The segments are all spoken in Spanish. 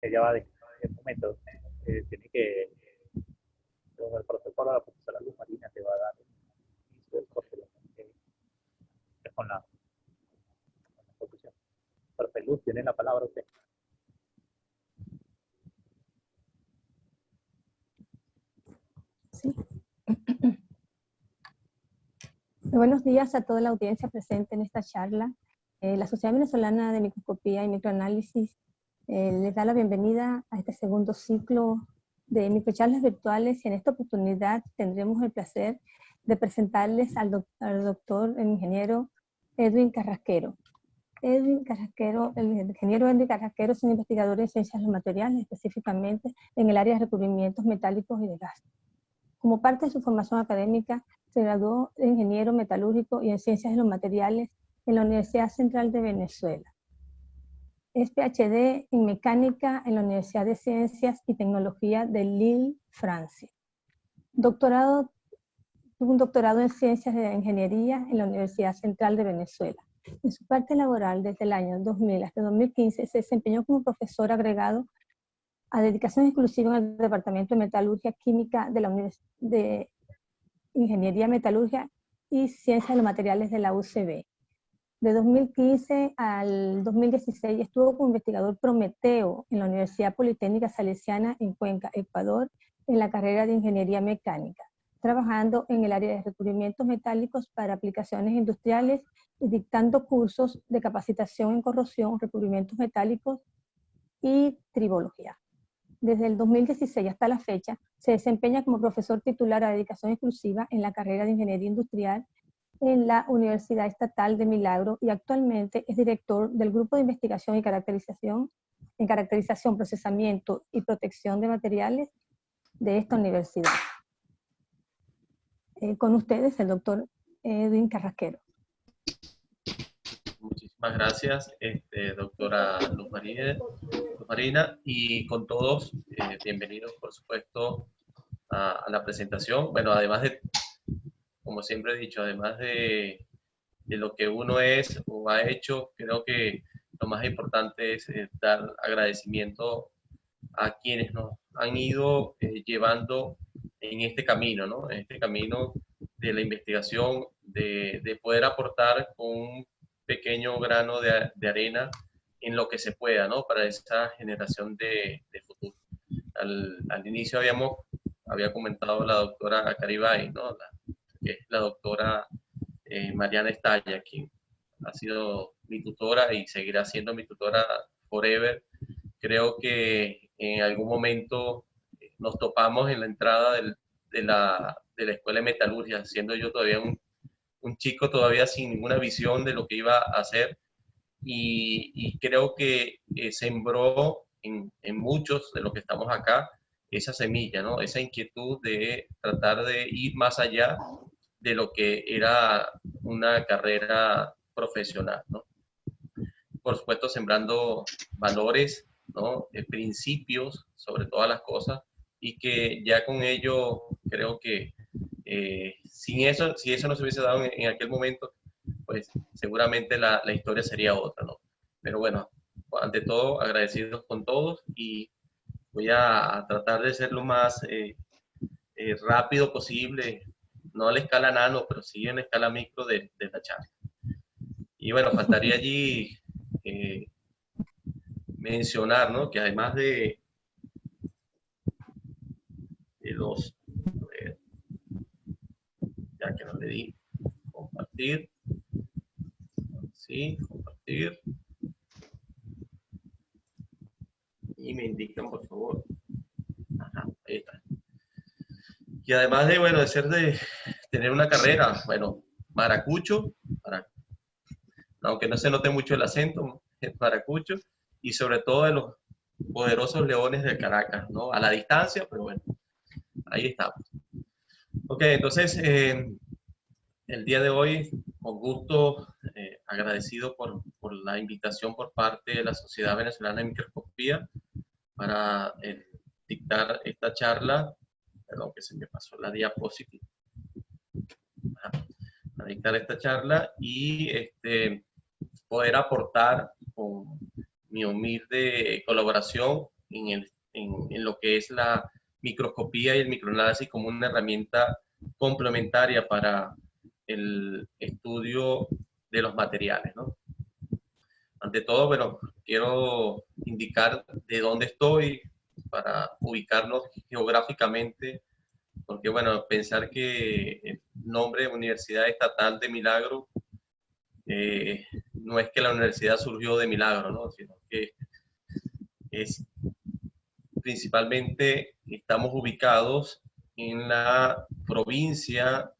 ella va a dejar en un momento, tiene que, con el protocolo, la profesora Luz Marina te va a dar un inicio del corte, que con la introducción. Profe Luz, tiene la palabra usted. Sí. Buenos días a toda la audiencia presente en esta charla. La Sociedad Venezolana de Microscopía y Microanálisis les da la bienvenida a este segundo ciclo de microcharlas virtuales, y en esta oportunidad tendremos el placer de presentarles al doctor, el ingeniero Edwin Carrasquero. El ingeniero Edwin Carrasquero es un investigador en ciencias de los materiales, específicamente en el área de recubrimientos metálicos y de gas. Como parte de su formación académica, se graduó de ingeniero metalúrgico y en ciencias de los materiales en la Universidad Central de Venezuela. Es PhD en mecánica en la Universidad de Ciencias y Tecnología de Lille, Francia. Tuvo un doctorado en ciencias de la ingeniería en la Universidad Central de Venezuela. En su parte laboral, desde el año 2000 hasta 2015, se desempeñó como profesor agregado a dedicación exclusiva en el Departamento de Metalurgia Química de la Universidad de Ingeniería Metalurgia y Ciencias de los Materiales de la UCB. De 2015 al 2016 estuvo como investigador prometeo en la Universidad Politécnica Salesiana en Cuenca, Ecuador, en la carrera de Ingeniería Mecánica, trabajando en el área de recubrimientos metálicos para aplicaciones industriales y dictando cursos de capacitación en corrosión, recubrimientos metálicos y tribología. Desde el 2016 hasta la fecha, se desempeña como profesor titular a dedicación exclusiva en la carrera de Ingeniería Industrial en la Universidad Estatal de Milagro, y actualmente es director del Grupo de Investigación y Caracterización, Procesamiento y Protección de Materiales de esta universidad. Con ustedes, el doctor Edwin Carrasquero. Muchísimas gracias, doctora Luz Marina, y con todos, bienvenidos, por supuesto, a la presentación. Bueno, además de, como siempre he dicho, además de lo que uno es o ha hecho, creo que lo más importante es dar agradecimiento a quienes nos han ido llevando en este camino, ¿no? En este camino de la investigación, de poder aportar con un pequeño grano de arena en lo que se pueda, ¿no? Para esa generación de futuro. Al inicio había comentado la doctora Caribay, ¿no? Que es la doctora Mariana Estalla, quien ha sido mi tutora y seguirá siendo mi tutora forever. Creo que en algún momento nos topamos en la entrada de la Escuela de Metalurgia, siendo yo todavía un chico todavía sin ninguna visión de lo que iba a hacer, y creo que sembró en muchos de los que estamos acá esa semilla, ¿no? Esa inquietud de tratar de ir más allá de lo que era una carrera profesional, ¿no? Por supuesto, sembrando valores, ¿no? Principios sobre todas las cosas, y que ya con ello creo que si eso no se hubiese dado en aquel momento, pues seguramente la historia sería otra, ¿no? Pero bueno, ante todo, agradecidos con todos, y voy a tratar de ser lo más rápido posible, no a la escala nano, pero sí en la escala micro de la charla. Y bueno, faltaría allí mencionar, ¿no? Que además de los, ya que no le di compartir, sí, compartir, y me indican, por favor. Ajá, ahí está. Y además de, bueno, de tener una carrera, bueno, maracucho, aunque no se note mucho el acento, es maracucho, y sobre todo de los poderosos Leones de Caracas, ¿no? A la distancia, pero bueno, ahí estamos. Ok, entonces, el día de hoy, con gusto, agradecido por la invitación por parte de la Sociedad Venezolana de Microscopía para dictar esta charla. Perdón, que se me pasó la diapositiva. Para dictar esta charla y poder aportar con mi humilde colaboración en lo que es la microscopía y el microanálisis como una herramienta complementaria para el estudio de los materiales, ¿no? Ante todo, bueno, quiero indicar de dónde estoy para ubicarnos geográficamente, porque, bueno, pensar que el nombre de Universidad Estatal de Milagro no es que la universidad surgió de milagro, ¿no? Sino que es principalmente, estamos ubicados en la provincia,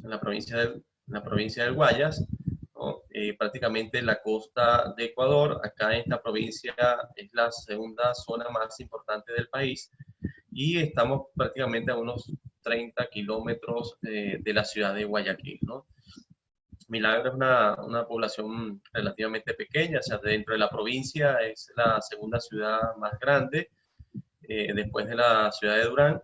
en la provincia del Guayas, ¿no? Prácticamente la costa de Ecuador. Acá en esta provincia es la segunda zona más importante del país y estamos prácticamente a unos 30 kilómetros de la ciudad de Guayaquil, ¿no? Milagro es una población relativamente pequeña, o sea, dentro de la provincia es la segunda ciudad más grande, después de la ciudad de Durán,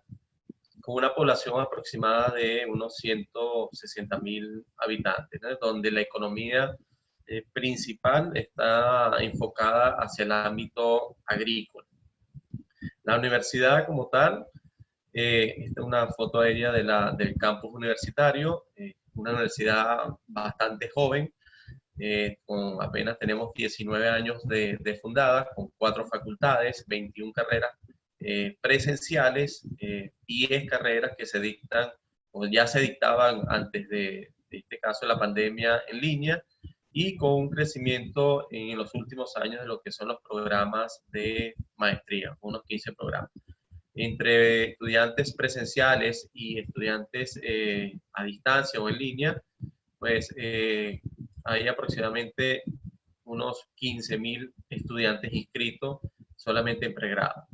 con una población aproximada de unos 160.000 habitantes, ¿no? Donde la economía principal está enfocada hacia el ámbito agrícola. La universidad como tal, esta es una foto aérea del campus universitario, una universidad bastante joven, con apenas tenemos 19 años de fundada, con 4 facultades, 21 carreras presenciales, 10 carreras que se dictan o ya se dictaban antes de este caso de la pandemia en línea, y con un crecimiento en los últimos años de lo que son los programas de maestría, unos 15 programas. Entre estudiantes presenciales y estudiantes a distancia o en línea, pues hay aproximadamente unos 15.000 estudiantes inscritos solamente en pregrado.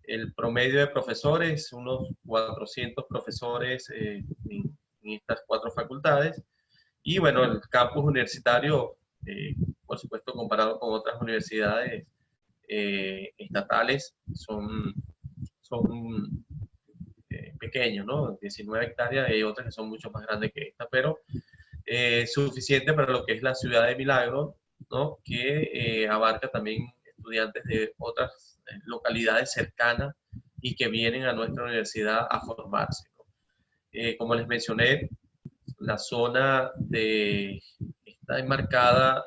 El promedio de profesores, unos 400 profesores en estas 4 facultades. Y bueno, el campus universitario, por supuesto, comparado con otras universidades estatales, son pequeños, ¿no? 19 hectáreas, hay otras que son mucho más grandes que esta, pero suficiente para lo que es la ciudad de Milagro, ¿no? Que abarca también estudiantes de otras localidades cercanas y que vienen a nuestra universidad a formarse, ¿no? Como les mencioné, la zona está enmarcada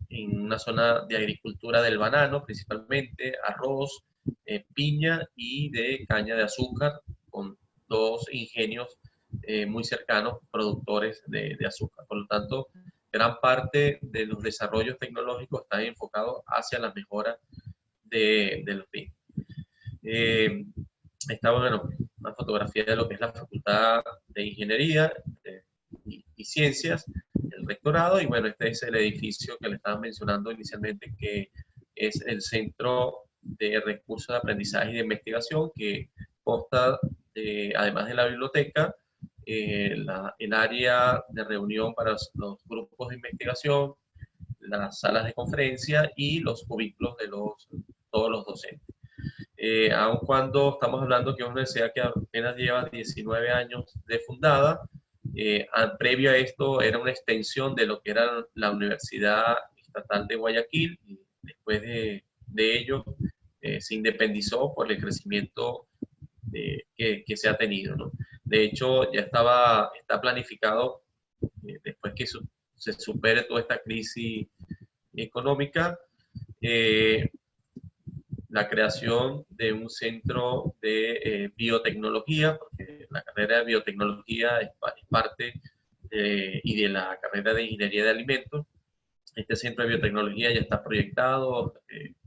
en una zona de agricultura del banano, principalmente arroz, piña y de caña de azúcar, con 2 ingenios muy cercanos, productores de azúcar. Por lo tanto, gran parte de los desarrollos tecnológicos están enfocados hacia la mejora de los vinos. Esta, bueno, una fotografía de lo que es la Facultad de Ingeniería y Ciencias, el rectorado, y bueno, este es el edificio que le estaba mencionando inicialmente, que es el Centro de Recursos de Aprendizaje y de Investigación, que consta, además de la biblioteca, el área de reunión para los grupos de investigación, las salas de conferencia y los cubículos de todos los docentes. Aun cuando estamos hablando que es una universidad que apenas lleva 19 años de fundada, previo a esto era una extensión de lo que era la Universidad Estatal de Guayaquil, y después de ello se independizó por el crecimiento que se ha tenido, ¿no? De hecho, ya está planificado, después que se supere toda esta crisis económica, la creación de un centro de biotecnología, porque la carrera de biotecnología es parte y de la carrera de ingeniería de alimentos. Este centro de biotecnología ya está proyectado,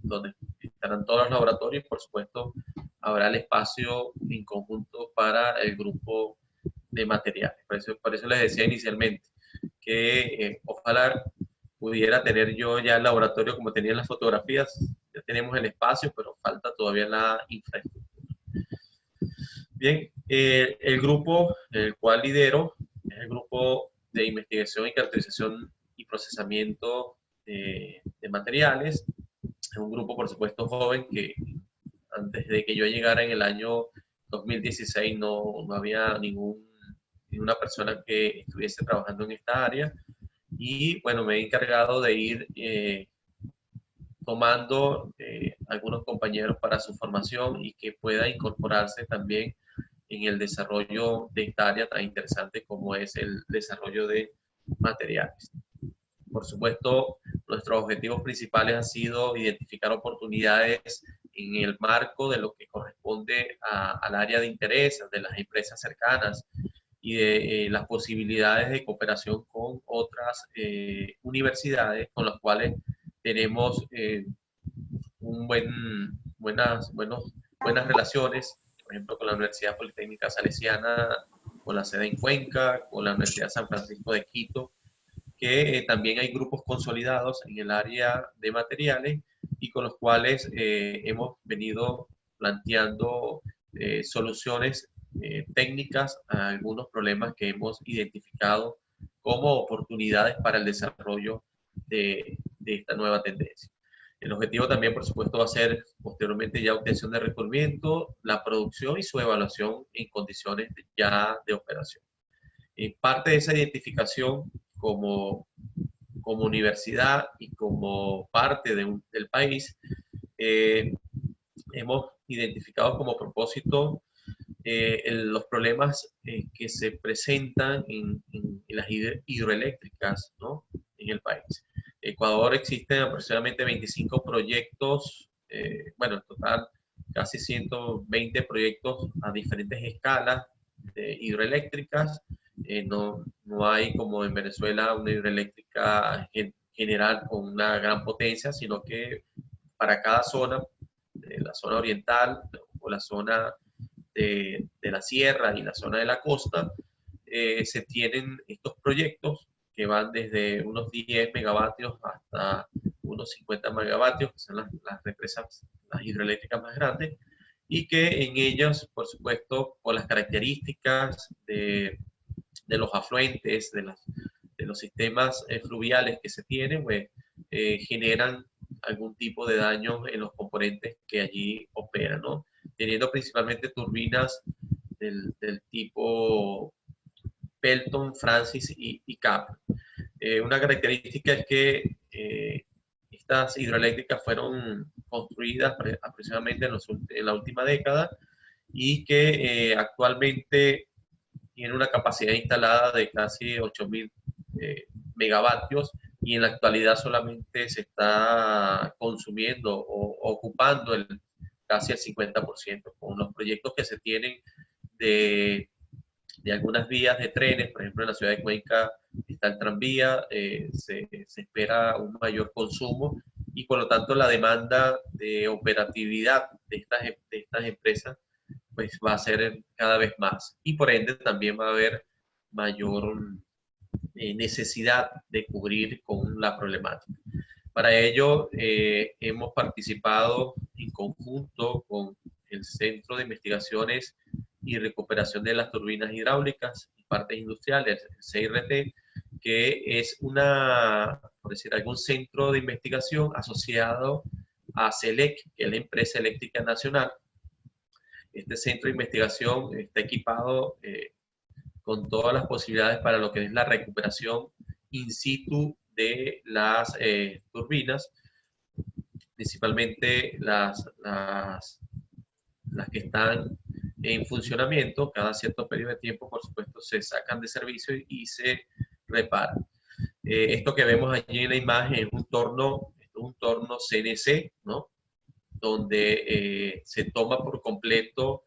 donde estarán todos los laboratorios, por supuesto, habrá el espacio en conjunto para el grupo de materiales. Por eso les decía inicialmente que ojalá pudiera tener yo ya el laboratorio como tenía en las fotografías. Ya tenemos el espacio, pero falta todavía la infraestructura. Bien, el grupo el cual lidero es el grupo de investigación y caracterización y procesamiento de materiales. Es un grupo, por supuesto, joven, que antes de que yo llegara en el año 2016 no había ninguna persona que estuviese trabajando en esta área. Y bueno, me he encargado de ir tomando algunos compañeros para su formación y que pueda incorporarse también en el desarrollo de esta área tan interesante como es el desarrollo de materiales. Por supuesto, nuestros objetivos principales han sido identificar oportunidades en el marco de lo que corresponde al área de interés de las empresas cercanas y de las posibilidades de cooperación con otras universidades con las cuales tenemos buenas relaciones, por ejemplo, con la Universidad Politécnica Salesiana, con la sede en Cuenca, con la Universidad San Francisco de Quito, que también hay grupos consolidados en el área de materiales y con los cuales hemos venido planteando soluciones técnicas a algunos problemas que hemos identificado como oportunidades para el desarrollo de esta nueva tendencia. El objetivo también, por supuesto, va a ser posteriormente ya obtención de recubrimiento, la producción y su evaluación en condiciones ya de operación. Parte de esa identificación como universidad y como parte del país, hemos identificado como propósito los problemas que se presentan en las hidroeléctricas, ¿no?, en el país. En Ecuador existen aproximadamente 25 proyectos, bueno, en total casi 120 proyectos a diferentes escalas de hidroeléctricas. No hay como en Venezuela una hidroeléctrica general con una gran potencia, sino que para cada zona, la zona oriental o la zona de la sierra y la zona de la costa, se tienen estos proyectos que van desde unos 10 megavatios hasta unos 50 megavatios, que son las represas, las hidroeléctricas más grandes, y que en ellas, por supuesto, por las características de los afluentes, de los sistemas fluviales que se tienen, pues, generan algún tipo de daño en los componentes que allí operan, ¿no? Teniendo principalmente turbinas del tipo Pelton, Francis y Cap. Una característica es que estas hidroeléctricas fueron construidas aproximadamente en la última década y que actualmente tiene una capacidad instalada de casi 8.000 megavatios y en la actualidad solamente se está consumiendo o ocupando casi el 50%. Con los proyectos que se tienen de algunas vías de trenes, por ejemplo en la ciudad de Cuenca está el tranvía, se espera un mayor consumo y por lo tanto la demanda de operatividad de estas empresas pues va a ser cada vez más y por ende también va a haber mayor necesidad de cubrir con la problemática. Para ello hemos participado en conjunto con el Centro de Investigaciones y Recuperación de las Turbinas Hidráulicas y Partes Industriales, el CIRT, que es por decir algún centro de investigación asociado a CELEC, que es la Empresa Eléctrica Nacional. Este centro de investigación está equipado con todas las posibilidades para lo que es la recuperación in situ de las turbinas, principalmente las que están en funcionamiento. Cada cierto periodo de tiempo, por supuesto, se sacan de servicio y se reparan. Esto que vemos allí en la imagen es un torno CNC, ¿no?, donde se toma por completo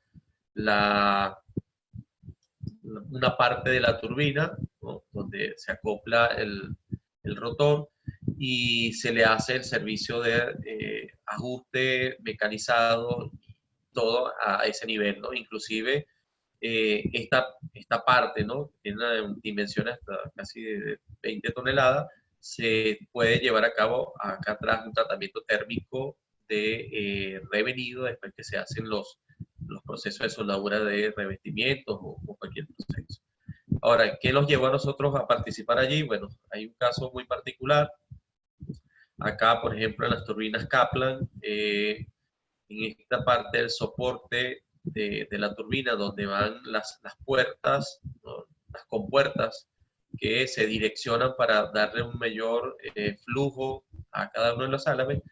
una parte de la turbina, ¿no?, donde se acopla el rotor y se le hace el servicio de ajuste mecanizado, todo a ese nivel, ¿no? Inclusive esta parte, ¿no?, tiene una dimensión hasta casi de 20 toneladas, se puede llevar a cabo acá atrás un tratamiento térmico de revenido después que se hacen los procesos de soldadura de revestimientos o cualquier proceso. Ahora, ¿qué nos llevó a nosotros a participar allí? Bueno, hay un caso muy particular. Acá, por ejemplo, en las turbinas Kaplan, en esta parte del soporte de la turbina, donde van las puertas, ¿no?, las compuertas que se direccionan para darle un mayor flujo a cada uno de los álabes,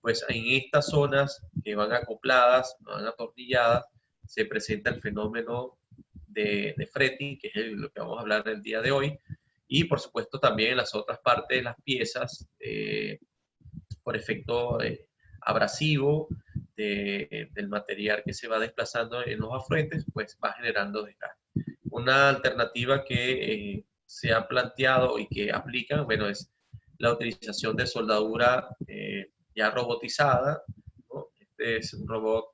pues en estas zonas que van acopladas, van atornilladas, se presenta el fenómeno de fretting, que es lo que vamos a hablar el día de hoy, y por supuesto también en las otras partes de las piezas, por efecto abrasivo del material que se va desplazando en los afluentes, pues va generando desgaste. Una alternativa que se ha planteado y que aplican, bueno, es la utilización de soldadura ya robotizada, ¿no? Este es un robot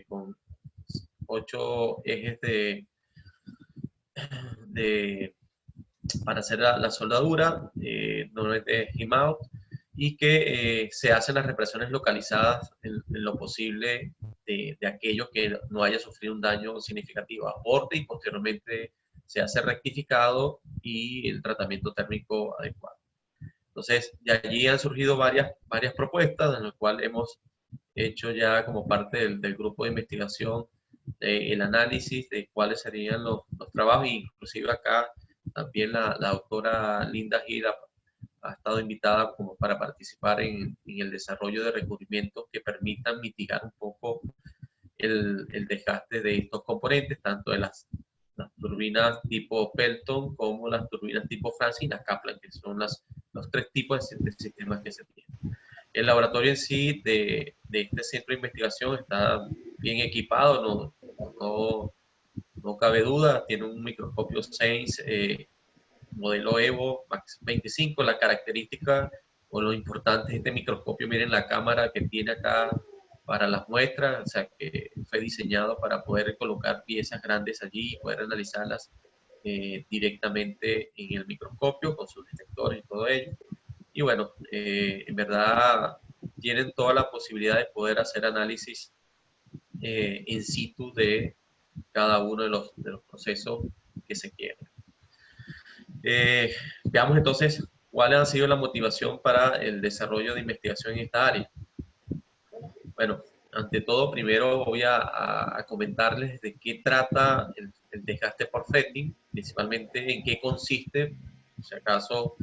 con 8 ejes para hacer la soldadura, normalmente Himout, y que se hacen las reparaciones localizadas en lo posible de aquello que no haya sufrido un daño significativo a borde, y posteriormente se hace rectificado y el tratamiento térmico adecuado. Entonces, de allí han surgido varias propuestas, en las cuales hemos hecho ya como parte del grupo de investigación el análisis de cuáles serían los trabajos, inclusive acá también la doctora Linda Gira ha estado invitada como para participar en el desarrollo de recubrimientos que permitan mitigar un poco el desgaste de estos componentes, tanto de las turbinas tipo Pelton como las turbinas tipo Francis y las Kaplan, que son los 3 tipos de sistemas que se tienen. El laboratorio en sí de este centro de investigación está bien equipado, no cabe duda, tiene un microscopio SAINS modelo Evo Max 25. La característica o lo importante de este microscopio, miren la cámara que tiene acá para las muestras, o sea que fue diseñado para poder colocar piezas grandes allí y poder analizarlas directamente en el microscopio con sus detectores y todo ello. Y bueno, en verdad tienen toda la posibilidad de poder hacer análisis in situ de cada uno de los procesos que se quieren. Veamos entonces cuál ha sido la motivación para el desarrollo de investigación en esta área. Bueno, ante todo, primero voy a comentarles de qué trata el desgaste por fretting, principalmente en qué consiste. Si acaso,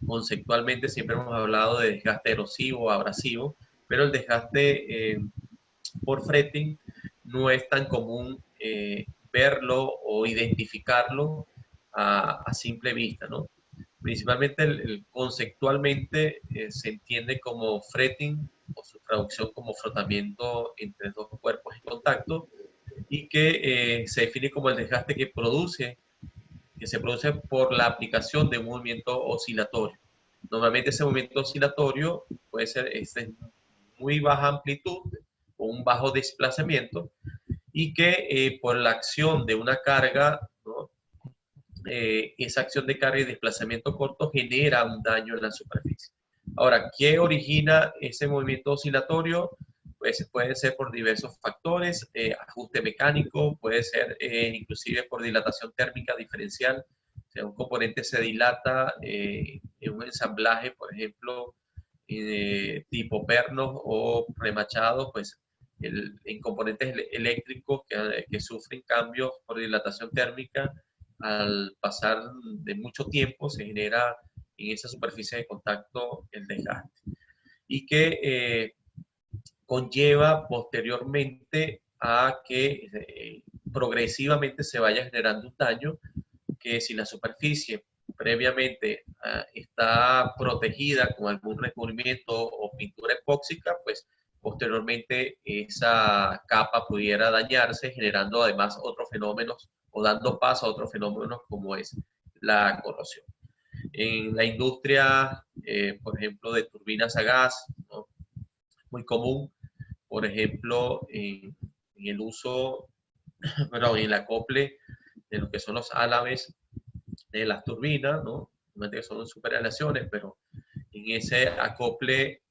conceptualmente siempre hemos hablado de desgaste erosivo o abrasivo, pero el desgaste por fretting no es tan común verlo o identificarlo a simple vista, ¿no? Principalmente conceptualmente se entiende como fretting, o su traducción como frotamiento entre 2 cuerpos en contacto, y que se define como el desgaste que se produce por la aplicación de un movimiento oscilatorio. Normalmente ese movimiento oscilatorio puede ser de muy baja amplitud o un bajo desplazamiento, y que por la acción de una carga, ¿no? Esa acción de carga y desplazamiento corto genera un daño en la superficie. Ahora, ¿qué origina ese movimiento oscilatorio? Pues puede ser por diversos factores, ajuste mecánico, puede ser inclusive por dilatación térmica diferencial. O sea, un componente se dilata en un ensamblaje, por ejemplo, tipo pernos o remachados, pues en componentes eléctricos que sufren cambios por dilatación térmica, al pasar de mucho tiempo se genera en esa superficie de contacto el desgaste, y que conlleva posteriormente a que progresivamente se vaya generando un daño, que si la superficie previamente está protegida con algún recubrimiento o pintura epóxica, pues posteriormente esa capa pudiera dañarse, generando además otros fenómenos o dando paso a otros fenómenos como es la corrosión. En la industria, por ejemplo, de turbinas a gas, ¿no? Muy común, por ejemplo, en el uso, bueno, en el acople de lo que son los álabes de las turbinas, ¿no? Que son superaleaciones, pero en ese acople,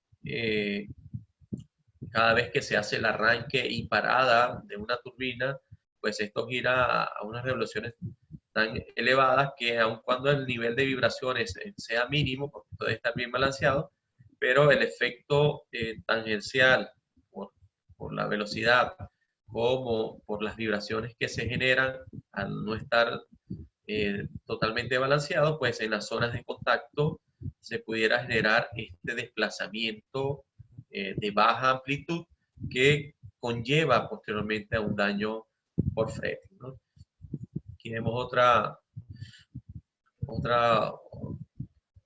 cada vez que se hace el arranque y parada de una turbina, pues esto gira a unas revoluciones tan elevadas que aun cuando el nivel de vibraciones sea mínimo, porque puede estar bien balanceado, pero el efecto tangencial por la velocidad como por las vibraciones que se generan al no estar totalmente balanceado, pues en las zonas de contacto se pudiera generar este desplazamiento de baja amplitud que conlleva posteriormente a un daño por fretting, ¿no? Aquí vemos otra,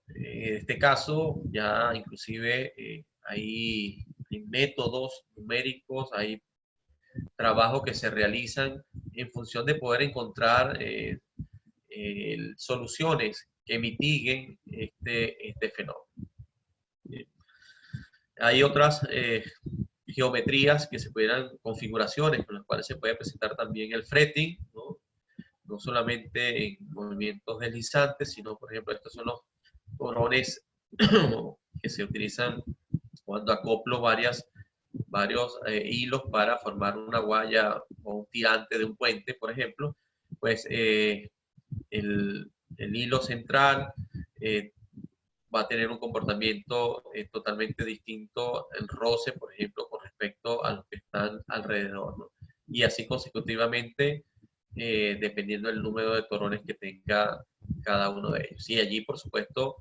en este caso ya inclusive hay métodos numéricos, hay trabajos que se realizan en función de poder encontrar soluciones que mitiguen este fenómeno. Hay otras geometrías que se pudieran, configuraciones con las cuales se puede presentar también el fretting, ¿no? No solamente en movimientos deslizantes, sino, por ejemplo, estos son los torones que se utilizan cuando acoplo varios hilos para formar una guaya o un tirante de un puente, por ejemplo. Pues el hilo central va a tener un comportamiento totalmente distinto, el roce, por ejemplo, con respecto a los que están alrededor, ¿no? Y así consecutivamente, dependiendo del número de torones que tenga cada uno de ellos. Y allí, por supuesto,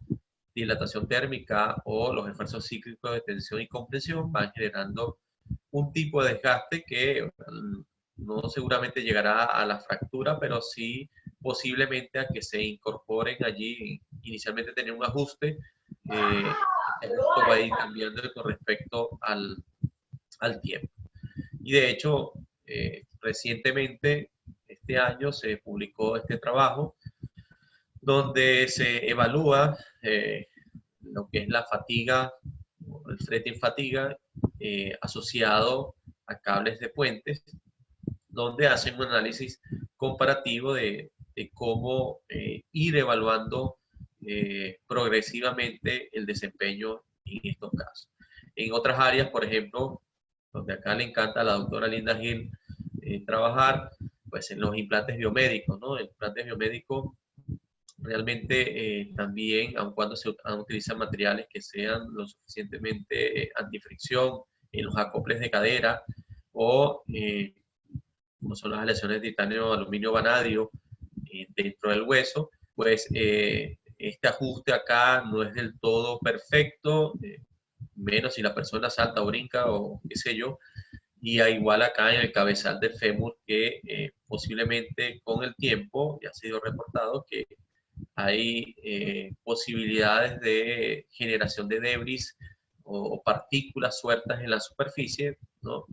dilatación térmica o los esfuerzos cíclicos de tensión y compresión van generando un tipo de desgaste que no seguramente llegará a la fractura, pero sí posiblemente a que se incorporen allí. Inicialmente tenía un ajuste, esto va a ir cambiando con respecto al tiempo. Y de hecho, recientemente, este año, se publicó este trabajo donde se evalúa lo que es la fatiga, el fretting fatiga asociado a cables de puentes, donde hacen un análisis comparativo de cómo ir evaluando progresivamente el desempeño en estos casos. En otras áreas, por ejemplo, donde acá le encanta a la doctora Linda Gil trabajar, pues en los implantes biomédicos, ¿no? El implante biomédico realmente también, aun cuando se utilizan materiales que sean lo suficientemente antifricción en los acoples de cadera o como son las aleaciones de titanio, aluminio, vanadio dentro del hueso, pues este ajuste acá no es del todo perfecto, menos si la persona salta o brinca o qué sé yo, y igual acá en el cabezal del fémur que posiblemente con el tiempo, ya ha sido reportado que hay posibilidades de generación de debris o partículas sueltas en la superficie, ¿no?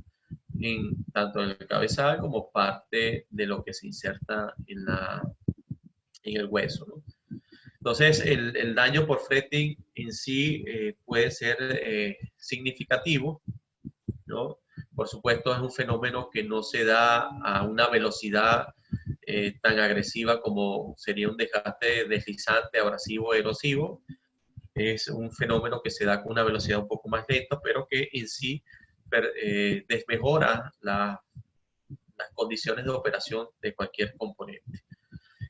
Tanto en el cabezal como parte de lo que se inserta en el hueso, ¿no? Entonces, el daño por fretting en sí puede ser significativo, ¿no? Por supuesto, es un fenómeno que no se da a una velocidad tan agresiva como sería un desgaste deslizante, abrasivo, erosivo. Es un fenómeno que se da con una velocidad un poco más lenta, pero que en sí desmejora las condiciones de operación de cualquier componente.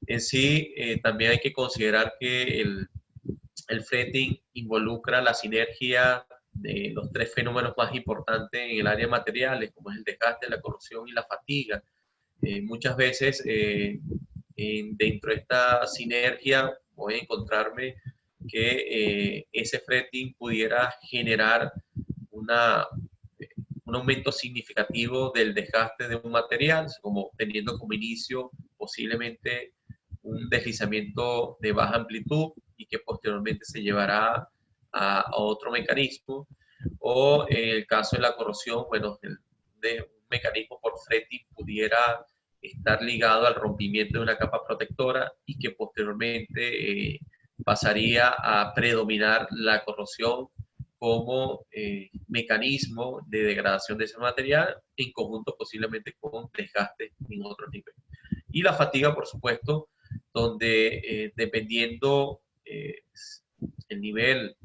En sí, también hay que considerar que el fretting involucra la sinergia de los tres fenómenos más importantes en el área de materiales, como es el desgaste, la corrosión y la fatiga. Muchas veces dentro de esta sinergia voy a encontrarme que ese fretting pudiera generar un aumento significativo del desgaste de un material, como teniendo como inicio posiblemente un deslizamiento de baja amplitud y que posteriormente se llevará a otro mecanismo, o en el caso de la corrosión, bueno, de un mecanismo por fretting pudiera estar ligado al rompimiento de una capa protectora y que posteriormente pasaría a predominar la corrosión como mecanismo de degradación de ese material en conjunto posiblemente con desgaste en otros niveles. Y la fatiga, por supuesto, donde dependiendo el nivel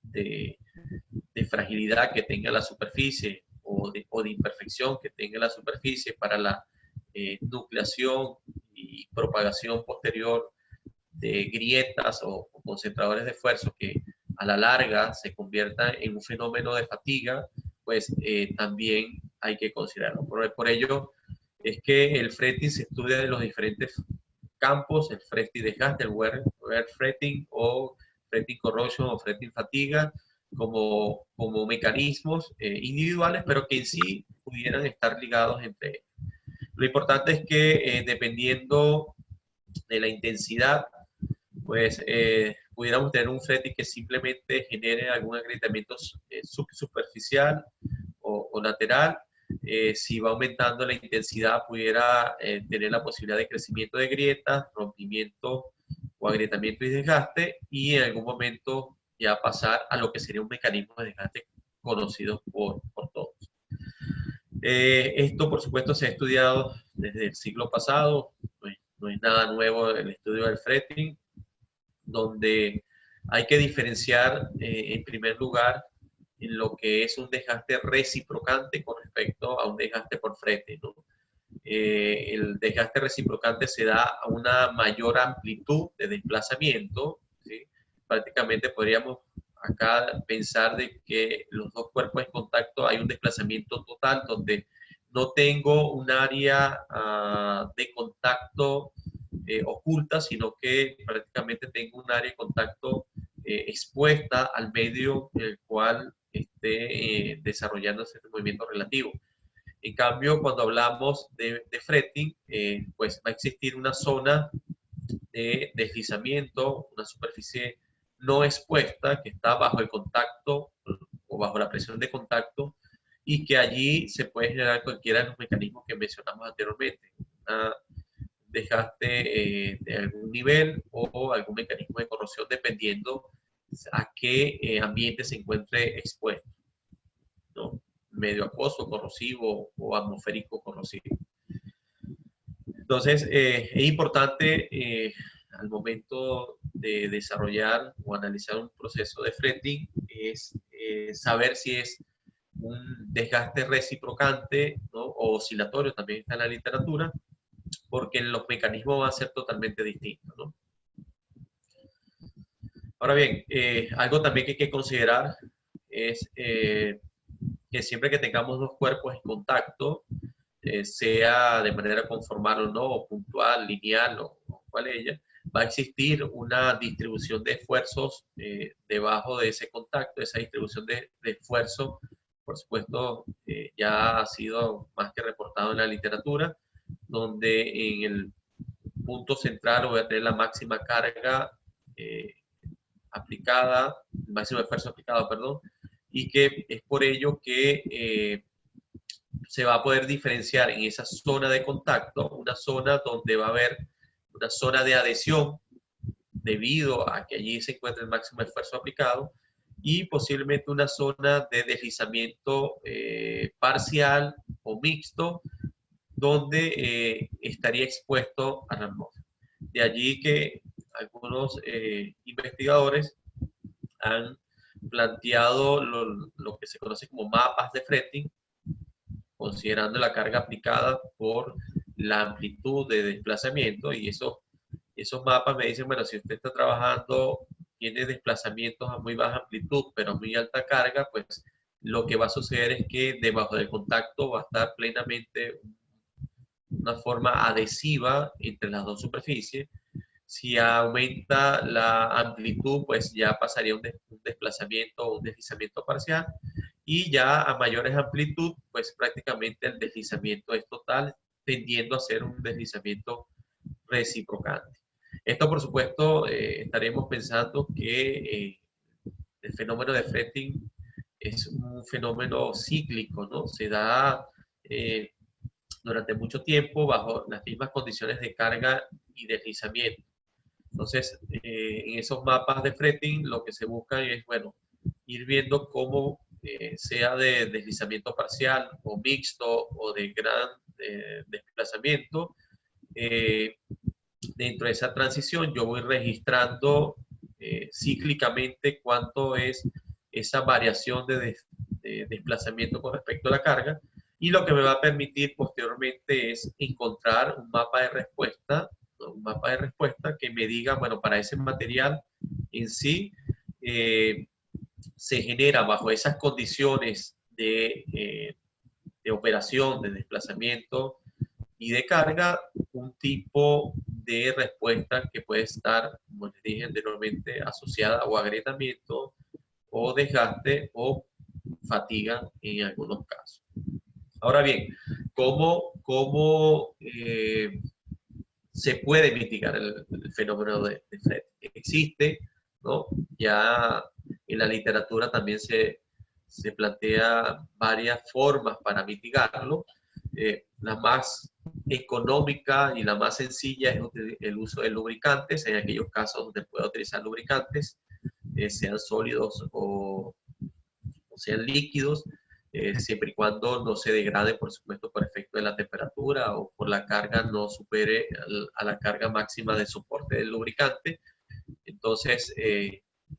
de fragilidad que tenga la superficie o de imperfección que tenga la superficie para la nucleación y propagación posterior de grietas o concentradores de esfuerzo que a la larga se conviertan en un fenómeno de fatiga, pues también hay que considerarlo. Por ello es que el fretting se estudia de los diferentes campos, el fretting desgaste, el wear fretting o fretting corrosion o fretting fatiga, como mecanismos individuales, pero que en sí pudieran estar ligados entre ellos. Lo importante es que dependiendo de la intensidad, pues pudiéramos tener un FRETI que simplemente genere algún agrietamiento superficial o lateral. Si va aumentando la intensidad, pudiera tener la posibilidad de crecimiento de grietas, rompimiento o agrietamiento y desgaste, y en algún momento ya pasar a lo que sería un mecanismo de desgaste conocido por todos. Esto, por supuesto, se ha estudiado desde el siglo pasado, no es nada nuevo el estudio del fretting, donde hay que diferenciar, en primer lugar, en lo que es un desgaste reciprocante con respecto a un desgaste por frete, ¿no? El desgaste reciprocante se da a una mayor amplitud de desplazamiento, ¿sí? Prácticamente podríamos acá pensar de que los dos cuerpos en contacto hay un desplazamiento total donde no tengo un área de contacto oculta, sino que prácticamente tengo un área de contacto expuesta al medio en el cual esté desarrollándose el movimiento relativo. En cambio, cuando hablamos de fretting, pues va a existir una zona de deslizamiento, una superficie no expuesta que está bajo el contacto o bajo la presión de contacto, y que allí se puede generar cualquiera de los mecanismos que mencionamos anteriormente. Una desgaste de algún nivel o algún mecanismo de corrosión, dependiendo a qué ambiente se encuentre expuesto, ¿no? Medio acuoso, corrosivo o atmosférico corrosivo. Entonces, es importante al momento de desarrollar o analizar un proceso de fretting, es saber si es un desgaste reciprocante, ¿no? O oscilatorio, también está en la literatura, porque los mecanismos van a ser totalmente distintos, ¿no? Ahora bien, algo también que hay que considerar es que siempre que tengamos dos cuerpos en contacto, sea de manera conformal o no, o puntual, lineal o cual ella, va a existir una distribución de esfuerzos debajo de ese contacto. Esa distribución de esfuerzo, por supuesto, ya ha sido más que reportado en la literatura, donde en el punto central voy a tener la máxima carga aplicada, el máximo esfuerzo aplicado, perdón, y que es por ello que se va a poder diferenciar en esa zona de contacto, una zona donde va a haber una zona de adhesión debido a que allí se encuentra el máximo esfuerzo aplicado, y posiblemente una zona de deslizamiento parcial o mixto, donde estaría expuesto a la atmósfera. De allí que algunos investigadores han planteado lo que se conoce como mapas de fretting, considerando la carga aplicada por la amplitud de desplazamiento, y esos mapas me dicen, bueno, si usted está trabajando, tiene desplazamientos a muy baja amplitud, pero a muy alta carga, pues lo que va a suceder es que debajo del contacto va a estar plenamente una forma adhesiva entre las dos superficies. Si aumenta la amplitud, pues ya pasaría un desplazamiento o un deslizamiento parcial, y ya a mayores amplitud, pues prácticamente el deslizamiento es total, tendiendo a ser un deslizamiento reciprocante. Esto, por supuesto, estaremos pensando que el fenómeno de fretting es un fenómeno cíclico, ¿no? Se da durante mucho tiempo bajo las mismas condiciones de carga y deslizamiento. Entonces, en esos mapas de fretting, lo que se busca es, bueno, ir viendo cómo sea de deslizamiento parcial o mixto o de gran desplazamiento, dentro de esa transición yo voy registrando cíclicamente cuánto es esa variación de desplazamiento con respecto a la carga, y lo que me va a permitir posteriormente es encontrar un mapa de respuesta, ¿no? Un mapa de respuesta que me diga, bueno, para ese material en sí se genera bajo esas condiciones de operación, de desplazamiento y de carga, un tipo de respuesta que puede estar, como les dije anteriormente, asociada o a agrietamiento o desgaste o fatiga en algunos casos. Ahora bien, ¿cómo se puede mitigar el fenómeno de fretting? Existe, ¿no? Ya en la literatura también se plantea varias formas para mitigarlo. La más económica y la más sencilla es el uso de lubricantes, en aquellos casos donde pueda utilizar lubricantes, sean sólidos o sean líquidos, siempre y cuando no se degrade, por supuesto, por efecto de la temperatura o por la carga, no supere a la carga máxima de soporte del lubricante. Entonces,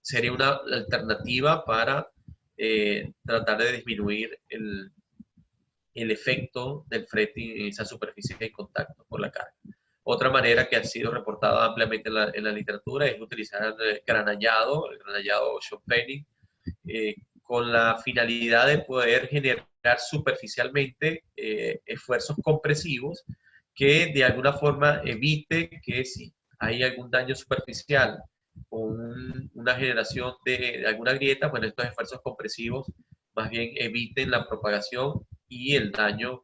sería una alternativa para tratar de disminuir el efecto del fretting en esa superficie de contacto por la carga. Otra manera que ha sido reportada ampliamente en la literatura es utilizar el granallado shock peening, con la finalidad de poder generar superficialmente esfuerzos compresivos que de alguna forma evite que si hay algún daño superficial o una generación de alguna grieta, bueno, estos esfuerzos compresivos más bien eviten la propagación y el daño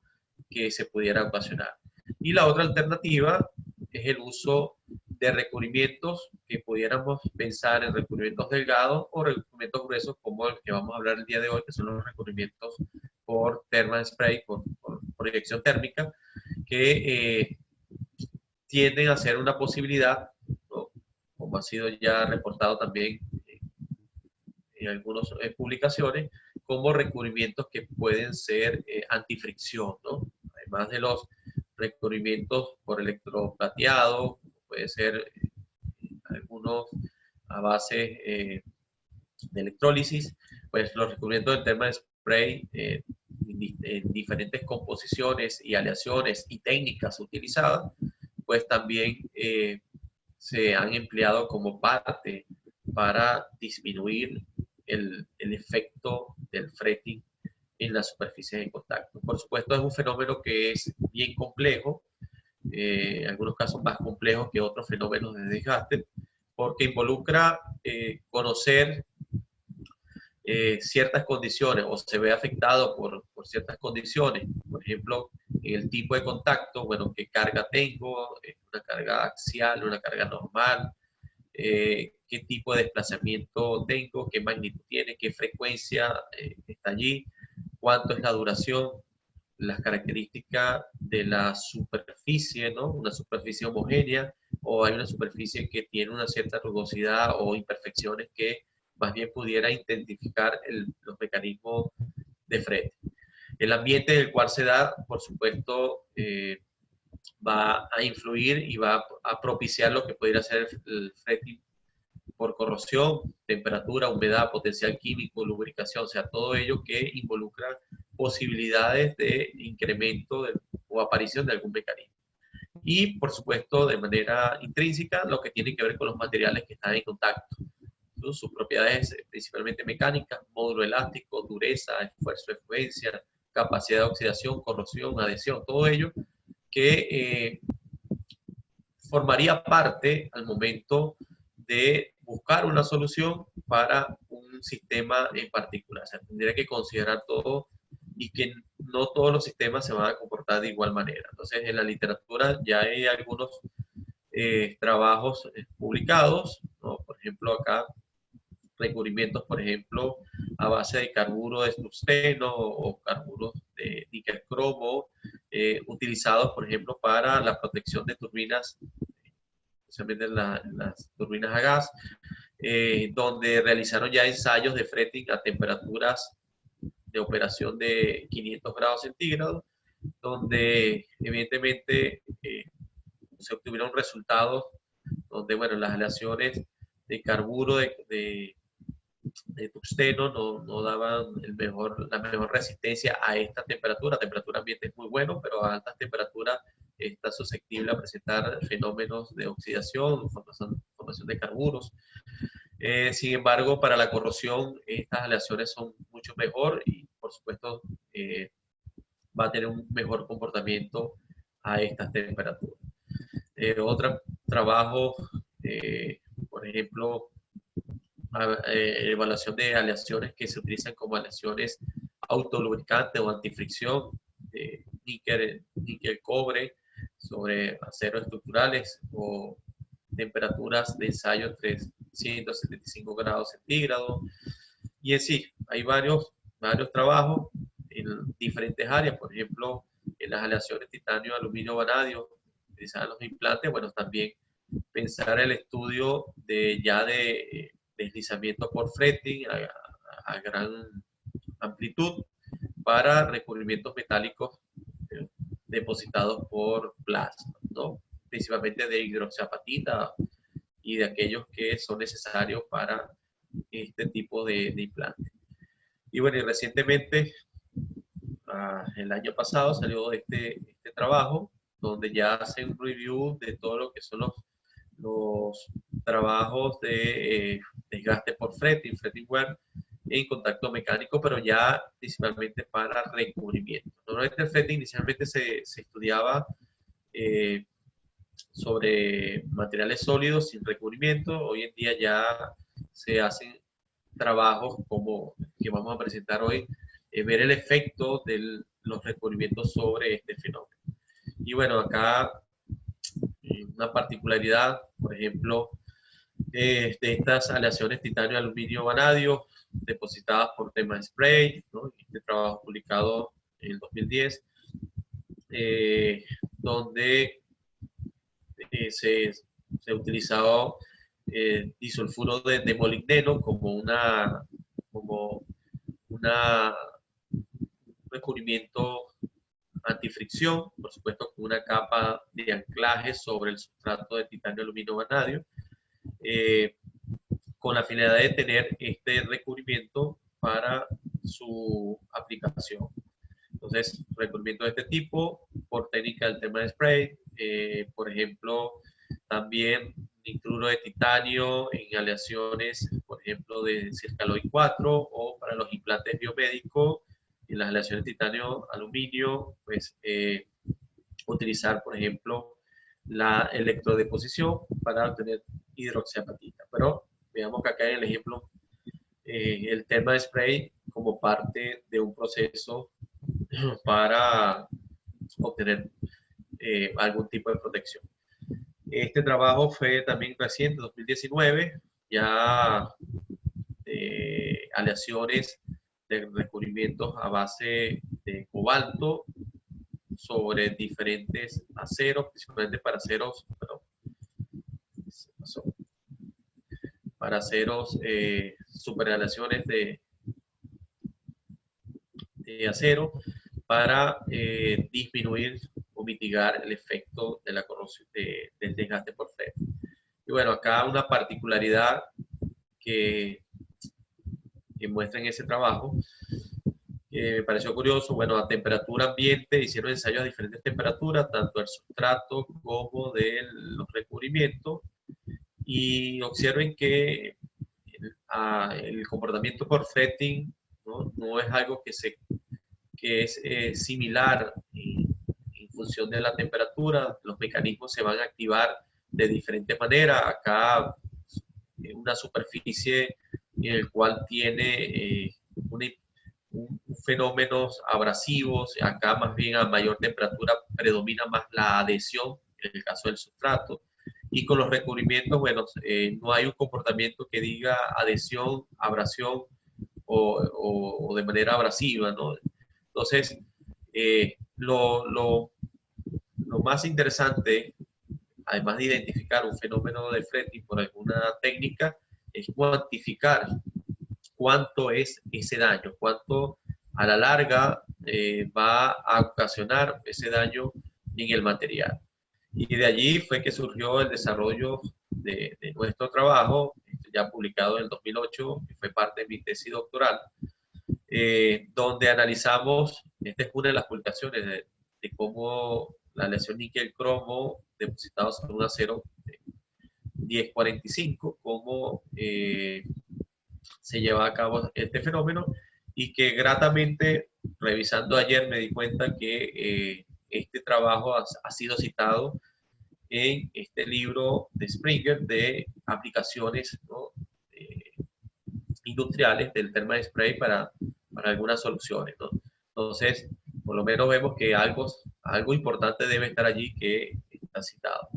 que se pudiera ocasionar. Y la otra alternativa es el uso de recubrimientos que pudiéramos pensar en recubrimientos delgados o recubrimientos gruesos como el que vamos a hablar el día de hoy, que son los recubrimientos por thermal spray, por proyección térmica, que tienden a ser una posibilidad, ¿no? Como ha sido ya reportado también en algunas publicaciones, como recubrimientos que pueden ser antifricción, ¿no? Además de los recubrimientos por electroplateado, puede ser algunos a base de electrólisis, pues los recubrimientos del thermal spray en diferentes composiciones y aleaciones y técnicas utilizadas, pues también se han empleado como parte para disminuir el efecto del fretting en las superficies de contacto. Por supuesto, es un fenómeno que es bien complejo, en algunos casos más complejos que otros fenómenos de desgaste, porque involucra conocer ciertas condiciones o se ve afectado por ciertas condiciones. Por ejemplo, el tipo de contacto, bueno, qué carga tengo, una carga axial, una carga normal, qué tipo de desplazamiento tengo, qué magnitud tiene, qué frecuencia está allí, cuánto es la duración, las características de la superficie, ¿no? Una superficie homogénea o hay una superficie que tiene una cierta rugosidad o imperfecciones que más bien pudiera identificar los mecanismos de frete. El ambiente en el cual se da, por supuesto, va a influir y va a propiciar lo que pudiera ser el fretting por corrosión, temperatura, humedad, potencial químico, lubricación, o sea, todo ello que involucra posibilidades de incremento o aparición de algún mecanismo. Y, por supuesto, de manera intrínseca, lo que tiene que ver con los materiales que están en contacto. Sus propiedades principalmente mecánicas, módulo elástico, dureza, esfuerzo, efluencia, capacidad de oxidación, corrosión, adhesión, todo ello que formaría parte al momento de buscar una solución para un sistema en particular. O sea, tendría que considerar todo y que no todos los sistemas se van a comportar de igual manera. Entonces, en la literatura ya hay algunos trabajos publicados, ¿no? Por ejemplo, acá recubrimientos, por ejemplo, a base de carburo de tungsteno o carburos de níquel cromo, utilizados, por ejemplo, para la protección de turbinas, especialmente las turbinas a gas, donde realizaron ya ensayos de fretting a temperaturas de operación de 500 grados centígrados, donde evidentemente se obtuvieron resultados donde, bueno, las aleaciones de carburo de tungsteno no daban la mejor resistencia a esta temperatura. La temperatura ambiente es muy bueno, pero a altas temperaturas está susceptible a presentar fenómenos de oxidación, formación de carburos. Sin embargo, para la corrosión, estas aleaciones son mucho mejor y, por supuesto, va a tener un mejor comportamiento a estas temperaturas. Otro trabajo, por ejemplo, evaluación de aleaciones que se utilizan como aleaciones autolubricantes o antifricción, de níquel, cobre, sobre aceros estructurales o temperaturas de ensayo entre 175 grados centígrados. Y en sí, hay varios trabajos en diferentes áreas, por ejemplo, en las aleaciones titanio, aluminio, vanadio, utilizaban los implantes, bueno, también pensar el estudio de deslizamiento por fretting a gran amplitud para recubrimientos metálicos depositados por plasma, ¿no? Principalmente de hidroxiapatita y de aquellos que son necesarios para este tipo de implantes. Y bueno, y recientemente, el año pasado salió este trabajo, donde ya hace un review de todo lo que son los trabajos de desgaste por fretting wear en contacto mecánico, pero ya principalmente para recubrimiento. Normalmente el fretting inicialmente se estudiaba sobre materiales sólidos sin recubrimiento. Hoy en día ya se hacen trabajos como que vamos a presentar hoy, ver el efecto de los recubrimientos sobre este fenómeno. Y bueno, acá una particularidad, por ejemplo, de estas aleaciones titanio, aluminio, vanadio, depositadas por tema spray, ¿no? Este trabajo publicado en el 2010, donde se utilizaba disulfuro de molibdeno como un recubrimiento antifricción, por supuesto con una capa de anclaje sobre el sustrato de titanio, aluminio, vanadio, con la finalidad de tener este recubrimiento para su aplicación. Entonces, recubrimiento de este tipo por técnica del tema de spray, por ejemplo, también nitruro de titanio en aleaciones, por ejemplo, de Circaloid 4 o para los implantes biomédicos en las aleaciones de titanio, aluminio, pues utilizar, por ejemplo, la electrodeposición para obtener hidroxiapatita. Pero veamos que acá en el ejemplo, el tema de spray como parte de un proceso para obtener algún tipo de protección. Este trabajo fue también reciente, 2019, ya aleaciones de recubrimientos a base de cobalto sobre diferentes aceros, principalmente para aceros, para aceros, superaleaciones de acero, para disminuir o mitigar el efecto de la corrosión del desgaste por fretting. Y bueno, acá una particularidad que muestra en ese trabajo, me pareció curioso, bueno, a temperatura ambiente hicieron ensayos a diferentes temperaturas, tanto del sustrato como de los recubrimientos, y observen que el comportamiento por fretting no es algo que es similar en función de la temperatura. Los mecanismos se van a activar de diferentes maneras. Acá una superficie en el cual tiene fenómenos abrasivos, acá más bien a mayor temperatura predomina más la adhesión en el caso del sustrato, y con los recubrimientos, bueno, no hay un comportamiento que diga adhesión, abrasión o de manera abrasiva, ¿no? Entonces, lo más interesante, además de identificar un fenómeno de fretting por alguna técnica, es cuantificar cuánto es ese daño, cuánto a la larga va a ocasionar ese daño en el material. Y de allí fue que surgió el desarrollo de nuestro trabajo, ya publicado en el 2008, que fue parte de mi tesis doctoral, donde analizamos, esta es una de las publicaciones de cómo la aleación níquel-cromo depositado sobre un acero 1045, cómo se lleva a cabo este fenómeno, y que gratamente, revisando ayer, me di cuenta que este trabajo ha sido citado en este libro de Springer de aplicaciones, ¿no? industriales del thermal spray para algunas soluciones, ¿no? Entonces, por lo menos vemos que algo importante debe estar allí que está citado.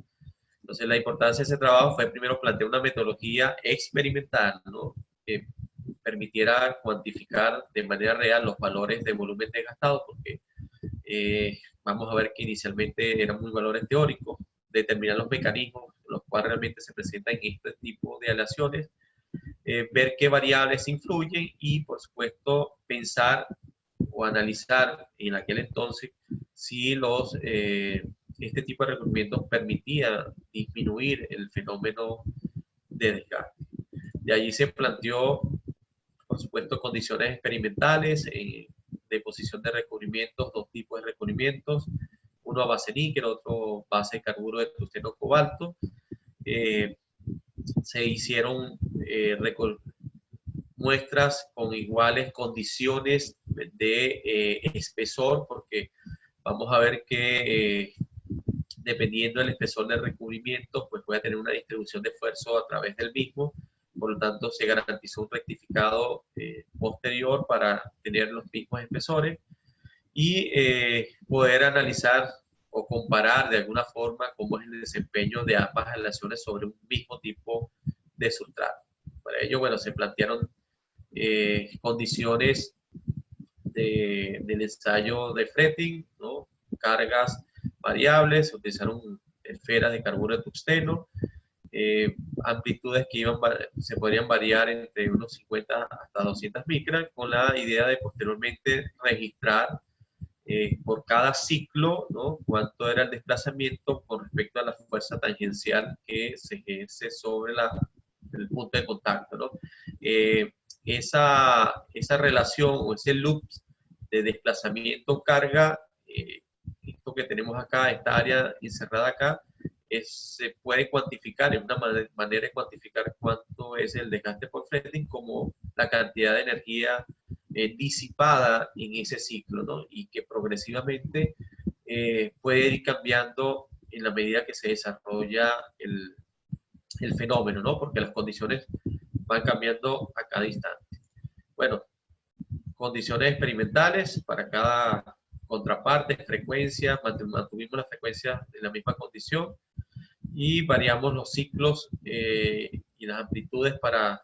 Entonces, la importancia de ese trabajo fue primero plantear una metodología experimental, ¿no? Que permitiera cuantificar de manera real los valores de volumen desgastado, porque vamos a ver que inicialmente eran muy valores teóricos, determinar los mecanismos los cuales realmente se presentan en este tipo de aleaciones, ver qué variables influyen y, por supuesto, pensar o analizar en aquel entonces si este tipo de recubrimientos permitía disminuir el fenómeno de desgaste. De allí se planteó, por supuesto, condiciones experimentales de posición de recubrimientos, dos tipos de recubrimientos, uno a base níquel, otro base de carburo de tungsteno cobalto. Se hicieron muestras con iguales condiciones de espesor, porque vamos a ver que dependiendo del espesor del recubrimiento, pues puede tener una distribución de esfuerzo a través del mismo. Por lo tanto, se garantizó un rectificado posterior para tener los mismos espesores y poder analizar o comparar de alguna forma cómo es el desempeño de ambas aleaciones sobre un mismo tipo de sustrato. Para ello, bueno, se plantearon condiciones del ensayo de fretting, ¿no? Cargas variables, se utilizaron esferas de carburo de tungsteno, amplitudes que se podrían variar entre unos 50 hasta 200 micras, con la idea de posteriormente registrar por cada ciclo, ¿no? Cuánto era el desplazamiento con respecto a la fuerza tangencial que se ejerce sobre el punto de contacto, ¿no? Esa relación o ese loop de desplazamiento-carga, esto que tenemos acá, esta área encerrada acá, se puede cuantificar, es una manera de cuantificar cuánto es el desgaste por fretting como la cantidad de energía disipada en ese ciclo, ¿no? Y que progresivamente puede ir cambiando en la medida que se desarrolla el fenómeno, ¿no? Porque las condiciones van cambiando a cada instante. Bueno, condiciones experimentales para cada contraparte, frecuencia, mantuvimos la frecuencia en la misma condición y variamos los ciclos y las amplitudes para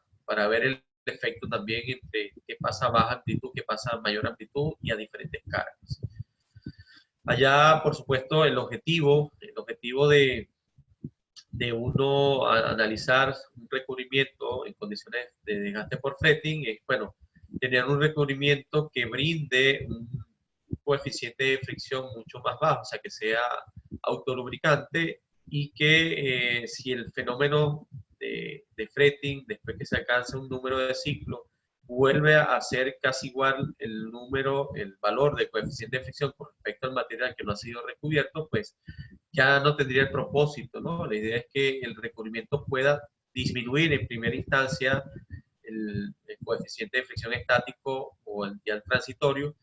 ver el efecto también entre qué pasa a baja amplitud, qué pasa a mayor amplitud y a diferentes cargas. Allá, por supuesto, el objetivo de uno analizar un recubrimiento en condiciones de desgaste por fretting es, bueno, tener un recubrimiento que brinde un coeficiente de fricción mucho más bajo, o sea, que sea autolubricante y que si el fenómeno de fretting, después que se alcanza un número de ciclo, vuelve a ser casi igual el valor de coeficiente de fricción con respecto al material que no ha sido recubierto, pues ya no tendría el propósito, ¿no? La idea es que el recubrimiento pueda disminuir en primera instancia el coeficiente de fricción estático o ya el transitorio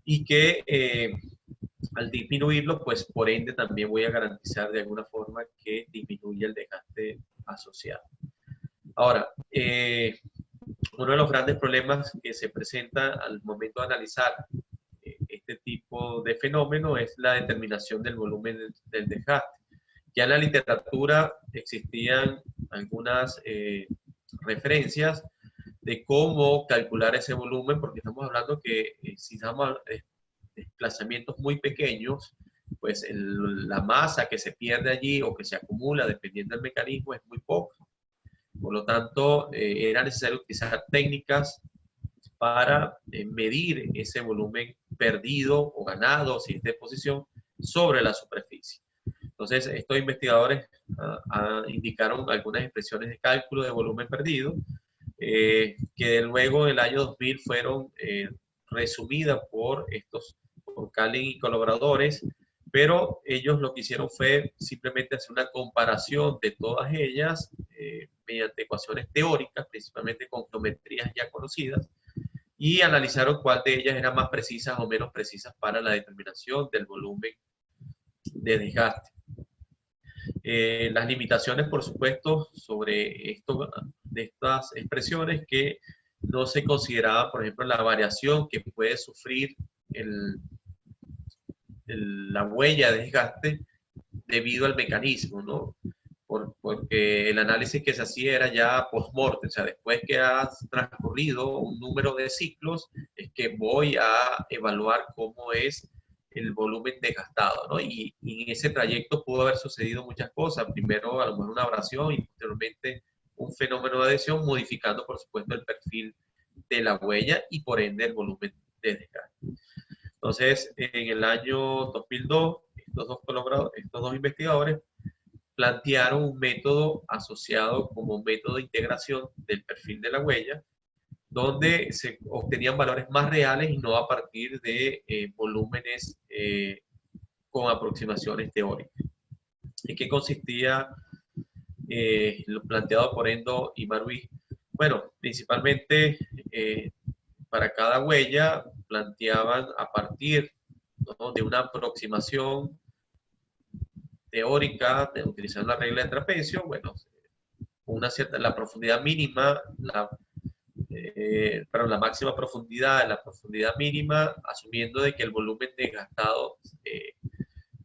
y que al disminuirlo, pues por ende también voy a garantizar de alguna forma que disminuya el desgaste asociado. Ahora, uno de los grandes problemas que se presenta al momento de analizar este tipo de fenómeno es la determinación del volumen del desgaste. Ya en la literatura existían algunas referencias de cómo calcular ese volumen, porque estamos hablando que si damos desplazamientos muy pequeños, pues la masa que se pierde allí o que se acumula, dependiendo del mecanismo, es muy poca. Por lo tanto, era necesario utilizar técnicas para medir ese volumen perdido o ganado, si es de posición, sobre la superficie. Entonces, estos investigadores indicaron algunas expresiones de cálculo de volumen perdido, que luego en el año 2000 fueron resumidas por Kalin y colaboradores, pero ellos lo que hicieron fue simplemente hacer una comparación de todas ellas mediante ecuaciones teóricas, principalmente con geometrías ya conocidas, y analizaron cuál de ellas eran más precisas o menos precisas para la determinación del volumen de desgaste. Las limitaciones, por supuesto, sobre de estas expresiones que no se consideraba, por ejemplo, la variación que puede sufrir la huella de desgaste debido al mecanismo, ¿no? Porque el análisis que se hacía era ya post-mortem, o sea, después que has transcurrido un número de ciclos, es que voy a evaluar cómo es el volumen desgastado, ¿no? Y en ese trayecto pudo haber sucedido muchas cosas. Primero, a lo mejor una abrasión y posteriormente un fenómeno de adhesión, modificando, por supuesto, el perfil de la huella y, por ende, el volumen de desgaste. Entonces, en el año 2002, estos dos investigadores plantearon un método asociado como método de integración del perfil de la huella, donde se obtenían valores más reales y no a partir de volúmenes con aproximaciones teóricas. ¿En qué consistía lo planteado por Endo y Marui? Bueno, principalmente para cada huella planteaban a partir, ¿no?, de una aproximación teórica, utilizando la regla de trapecio, bueno, la profundidad mínima, la máxima profundidad, la profundidad mínima, asumiendo de que el volumen desgastado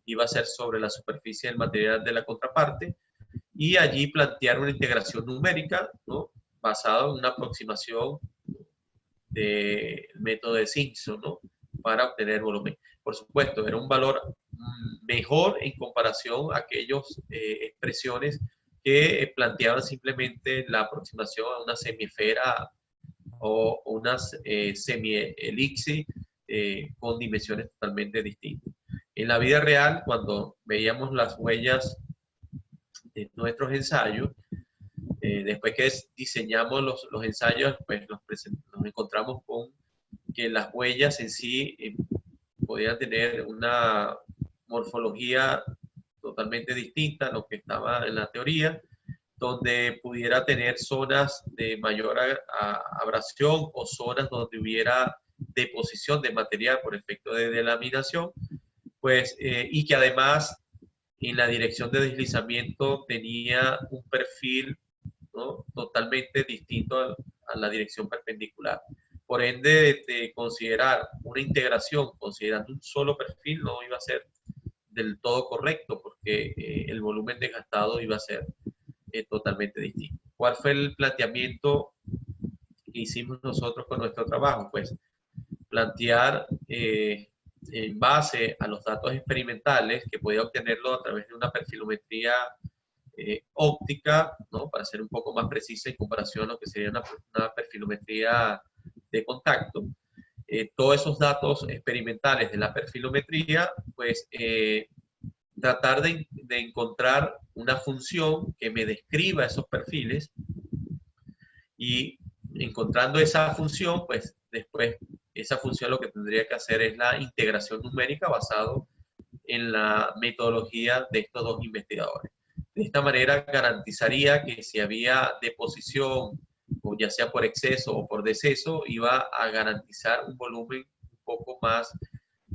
iba a ser sobre la superficie del material de la contraparte, y allí plantear una integración numérica, ¿no?, basada en una aproximación del método de Simpson, ¿no?, para obtener volumen. Por supuesto, era un valor mejor en comparación a aquellas expresiones que planteaban simplemente la aproximación a una semiesfera o una semi-elipse con dimensiones totalmente distintas. En la vida real, cuando veíamos las huellas de nuestros ensayos, después que diseñamos los ensayos, pues nos encontramos con que las huellas en sí podían tener una morfología totalmente distinta a lo que estaba en la teoría, donde pudiera tener zonas de mayor abrasión o zonas donde hubiera deposición de material por efecto de delaminación, pues, y que además en la dirección de deslizamiento tenía un perfil, ¿no?, totalmente distinto a la dirección perpendicular. Por ende, de considerar una integración considerando un solo perfil no iba a ser del todo correcto, porque el volumen desgastado iba a ser totalmente distinto. ¿Cuál fue el planteamiento que hicimos nosotros con nuestro trabajo? Pues plantear en base a los datos experimentales que podía obtenerlo a través de una perfilometría óptica, ¿no?, para ser un poco más precisa en comparación a lo que sería una perfilometría de contacto. Todos esos datos experimentales de la perfilometría, pues tratar de encontrar una función que me describa esos perfiles, y encontrando esa función, pues después esa función lo que tendría que hacer es la integración numérica basado en la metodología de estos dos investigadores. De esta manera garantizaría que si había deposición, o ya sea por exceso o por deceso, iba a garantizar un volumen un poco más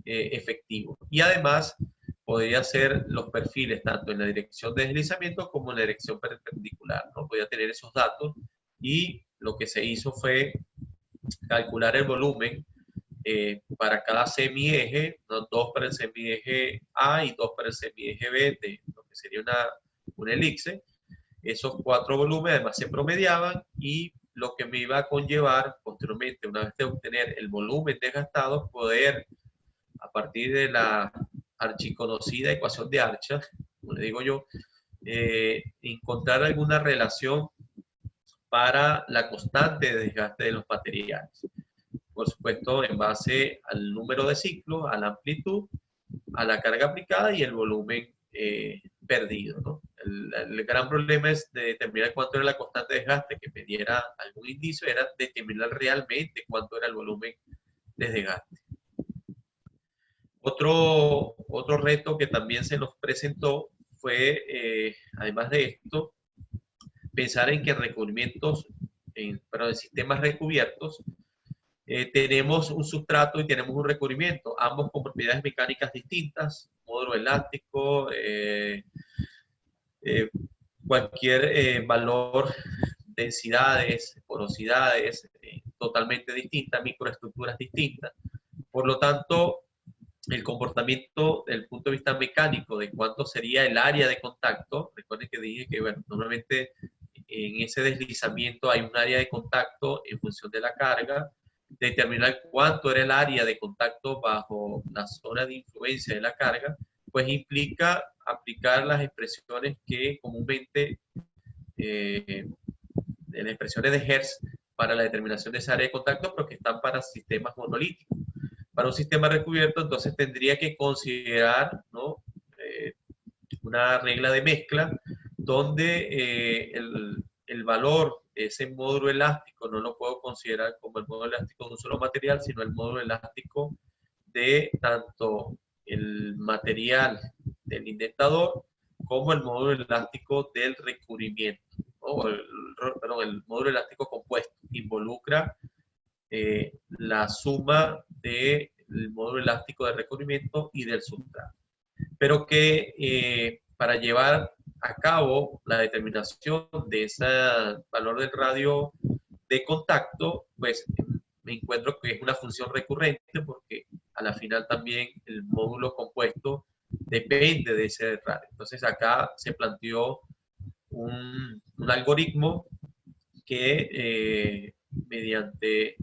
efectivo. Y además podría ser los perfiles tanto en la dirección de deslizamiento como en la dirección perpendicular, ¿no? Podía tener esos datos, y lo que se hizo fue calcular el volumen para cada semieje, ¿no?, 2 para el semieje A y 2 para el semieje B, de lo que sería una elipse. Esos 4 volúmenes además se promediaban, y lo que me iba a conllevar posteriormente, una vez de obtener el volumen desgastado, poder, a partir de la archiconocida ecuación de Archer, como le digo yo, encontrar alguna relación para la constante de desgaste de los materiales. Por supuesto, en base al número de ciclos, a la amplitud, a la carga aplicada y el volumen perdido, ¿no? El gran problema es de determinar cuánto era la constante de desgaste que me diera algún indicio, era determinar realmente cuánto era el volumen de desgaste. Otro reto que también se nos presentó fue, además de esto, pensar en que recubrimientos, en sistemas recubiertos, tenemos un sustrato y tenemos un recubrimiento, ambos con propiedades mecánicas distintas, módulo elástico, cualquier valor densidades, porosidades totalmente distintas, microestructuras distintas. Por lo tanto, el comportamiento desde el punto de vista mecánico de cuánto sería el área de contacto, recuerden que dije que bueno, normalmente en ese deslizamiento hay un área de contacto en función de la carga, determinar cuánto era el área de contacto bajo la zona de influencia de la carga, pues implica aplicar las expresiones que comúnmente, las expresiones de Hertz para la determinación de esa área de contacto, pero que están para sistemas monolíticos. Para un sistema recubierto, entonces tendría que considerar, ¿no?, una regla de mezcla donde el valor de ese módulo elástico no lo puedo considerar como el módulo elástico de un solo material, sino el módulo elástico de tanto el material del indentador como el módulo elástico del recubrimiento, ¿no? El módulo elástico compuesto involucra la suma del módulo elástico de recubrimiento y del sustrato. Pero que para llevar a cabo la determinación de ese valor del radio de contacto, pues me encuentro que es una función recurrente porque a la final también el módulo compuesto depende de ese radio. Entonces acá se planteó un algoritmo que mediante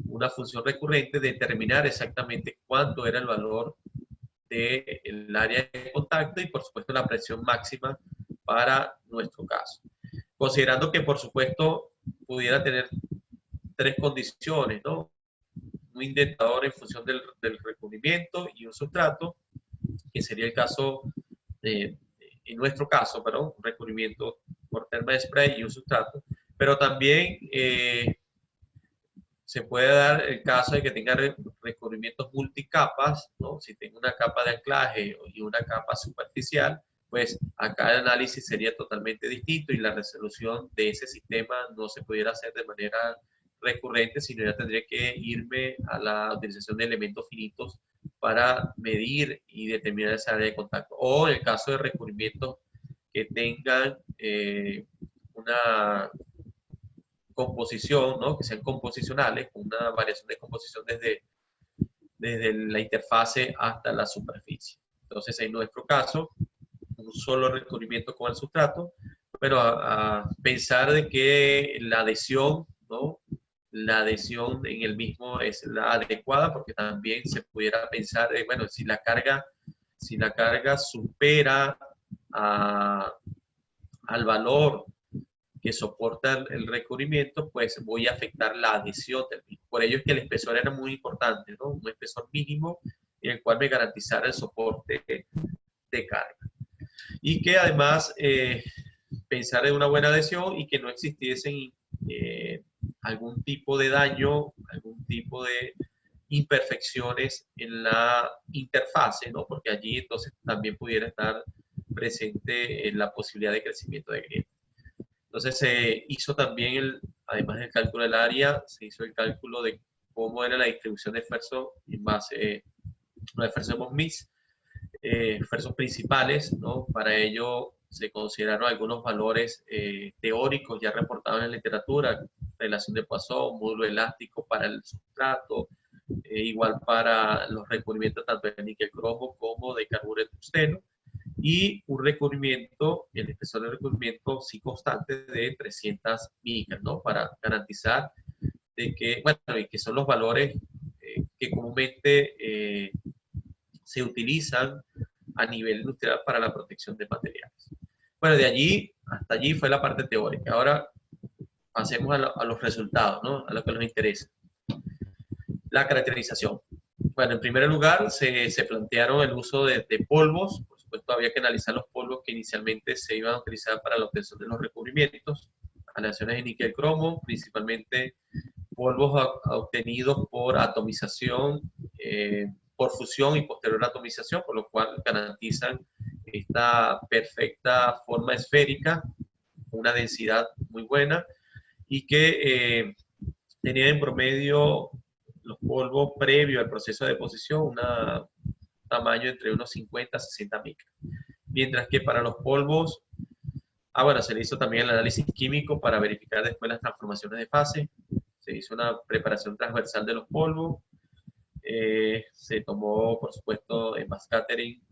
una función recurrente determinar exactamente cuánto era el valor del área de contacto y por supuesto la presión máxima para nuestro caso. Considerando que por supuesto pudiera tener tres condiciones, ¿no? Un indentador en función del recubrimiento y un sustrato, que sería el caso, en nuestro caso, perdón, un recubrimiento por terma de spray y un sustrato, pero también se puede dar el caso de que tenga recubrimientos multicapas, ¿no? Si tengo una capa de anclaje y una capa superficial, pues acá el análisis sería totalmente distinto y la resolución de ese sistema no se pudiera hacer de manera recurrente, sino ya tendría que irme a la utilización de elementos finitos para medir y determinar esa área de contacto. O en el caso de recubrimientos que tengan una composición, ¿no?, que sean composicionales, con una variación de composición desde la interfase hasta la superficie. Entonces, en nuestro caso, un solo recubrimiento con el sustrato, pero a pensar de que la adhesión, ¿no?, la adhesión en el mismo es la adecuada, porque también se pudiera pensar, bueno, si la carga supera al valor que soporta el recubrimiento, pues voy a afectar la adhesión del mismo. Por ello es que el espesor era muy importante, ¿no? Un espesor mínimo en el cual me garantizara el soporte de carga. Y que además pensar en una buena adhesión y que no existiesen algún tipo de daño, algún tipo de imperfecciones en la interfase, ¿no? Porque allí entonces también pudiera estar presente la posibilidad de crecimiento de grietas. Entonces se hizo también, además del cálculo del área, se hizo el cálculo de cómo era la distribución de esfuerzo en base a los esfuerzos de Von-Mises, esfuerzos principales, ¿no? Para ello se consideraron algunos valores teóricos ya reportados en la literatura, relación de Poisson, módulo elástico para el sustrato, igual para los recubrimientos tanto de níquel cromo como de carburo de tungsteno, y un recubrimiento, el espesor de recubrimiento sí constante de 300 micras, ¿no? Para garantizar de que, bueno, y que son los valores que comúnmente se utilizan a nivel industrial para la protección de materiales. Bueno, de allí hasta allí fue la parte teórica. Ahora pasemos a los resultados, ¿no? A lo que nos interesa. La caracterización. Bueno, en primer lugar se plantearon el uso de polvos. Por supuesto, había que analizar los polvos que inicialmente se iban a utilizar para la obtención de los recubrimientos. Aleaciones de níquel cromo, principalmente polvos obtenidos por atomización, por fusión y posterior atomización, por lo cual garantizan esta perfecta forma esférica, una densidad muy buena y que tenían en promedio los polvos previo al proceso de deposición un tamaño entre unos 50 a 60 micras. Mientras que para los polvos Bueno, se le hizo también el análisis químico para verificar después las transformaciones de fase. Se hizo una preparación transversal de los polvos. Se tomó, por supuesto, en mass scattering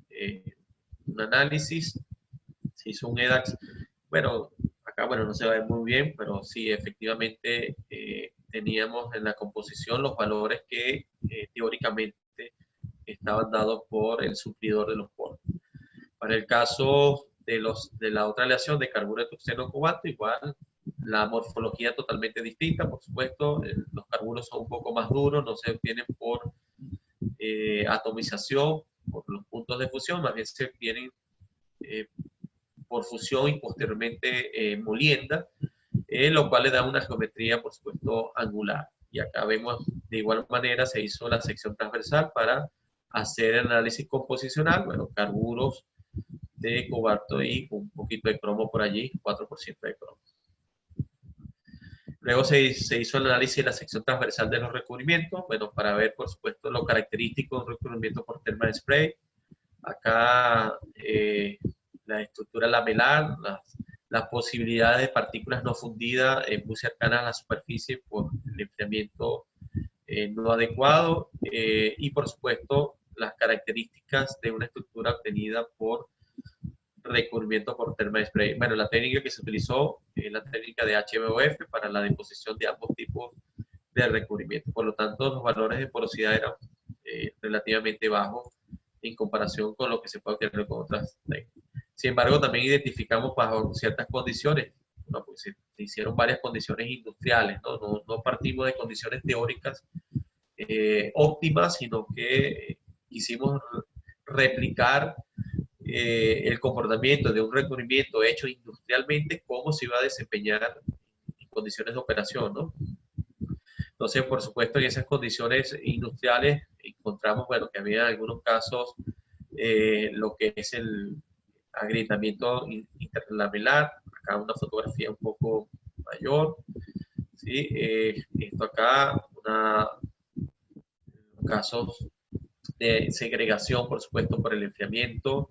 un análisis. Se hizo un EDAX. Bueno, acá no se va a ver muy bien, pero sí, efectivamente teníamos en la composición los valores que teóricamente estaban dados por el suplidor de los polvos. Para el caso de la otra aleación de carburo de tungsteno cobalto, igual la morfología totalmente distinta, por supuesto, los carburos son un poco más duros, no se obtienen por atomización, por los puntos de fusión, más bien se obtienen por fusión y posteriormente molienda, lo cual le da una geometría, por supuesto, angular. Y acá vemos, de igual manera, se hizo la sección transversal para hacer el análisis composicional, carburos de cobalto y un poquito de cromo por allí, 4% de cromo. Luego se hizo el análisis de la sección transversal de los recubrimientos, para ver, por supuesto, lo característico de un recubrimiento por thermal spray. Acá la estructura lamelar, las posibilidades de partículas no fundidas muy cercanas a la superficie por el enfriamiento no adecuado y, por supuesto, las características de una estructura obtenida por recubrimiento por thermal spray. La técnica que se utilizó es la técnica de HBOF para la deposición de ambos tipos de recubrimiento. Por lo tanto, los valores de porosidad eran relativamente bajos en comparación con lo que se puede obtener con otras técnicas. Sin embargo, también identificamos bajo ciertas condiciones, pues se hicieron varias condiciones industriales, no partimos de condiciones teóricas óptimas, sino que quisimos replicar el comportamiento de un recubrimiento hecho industrialmente, cómo se iba a desempeñar en condiciones de operación, ¿no? Entonces, por supuesto, en esas condiciones industriales encontramos, que había en algunos casos lo que es el agrietamiento interlamelar, acá una fotografía un poco mayor, ¿sí? Esto acá, casos de segregación, por supuesto, por el enfriamiento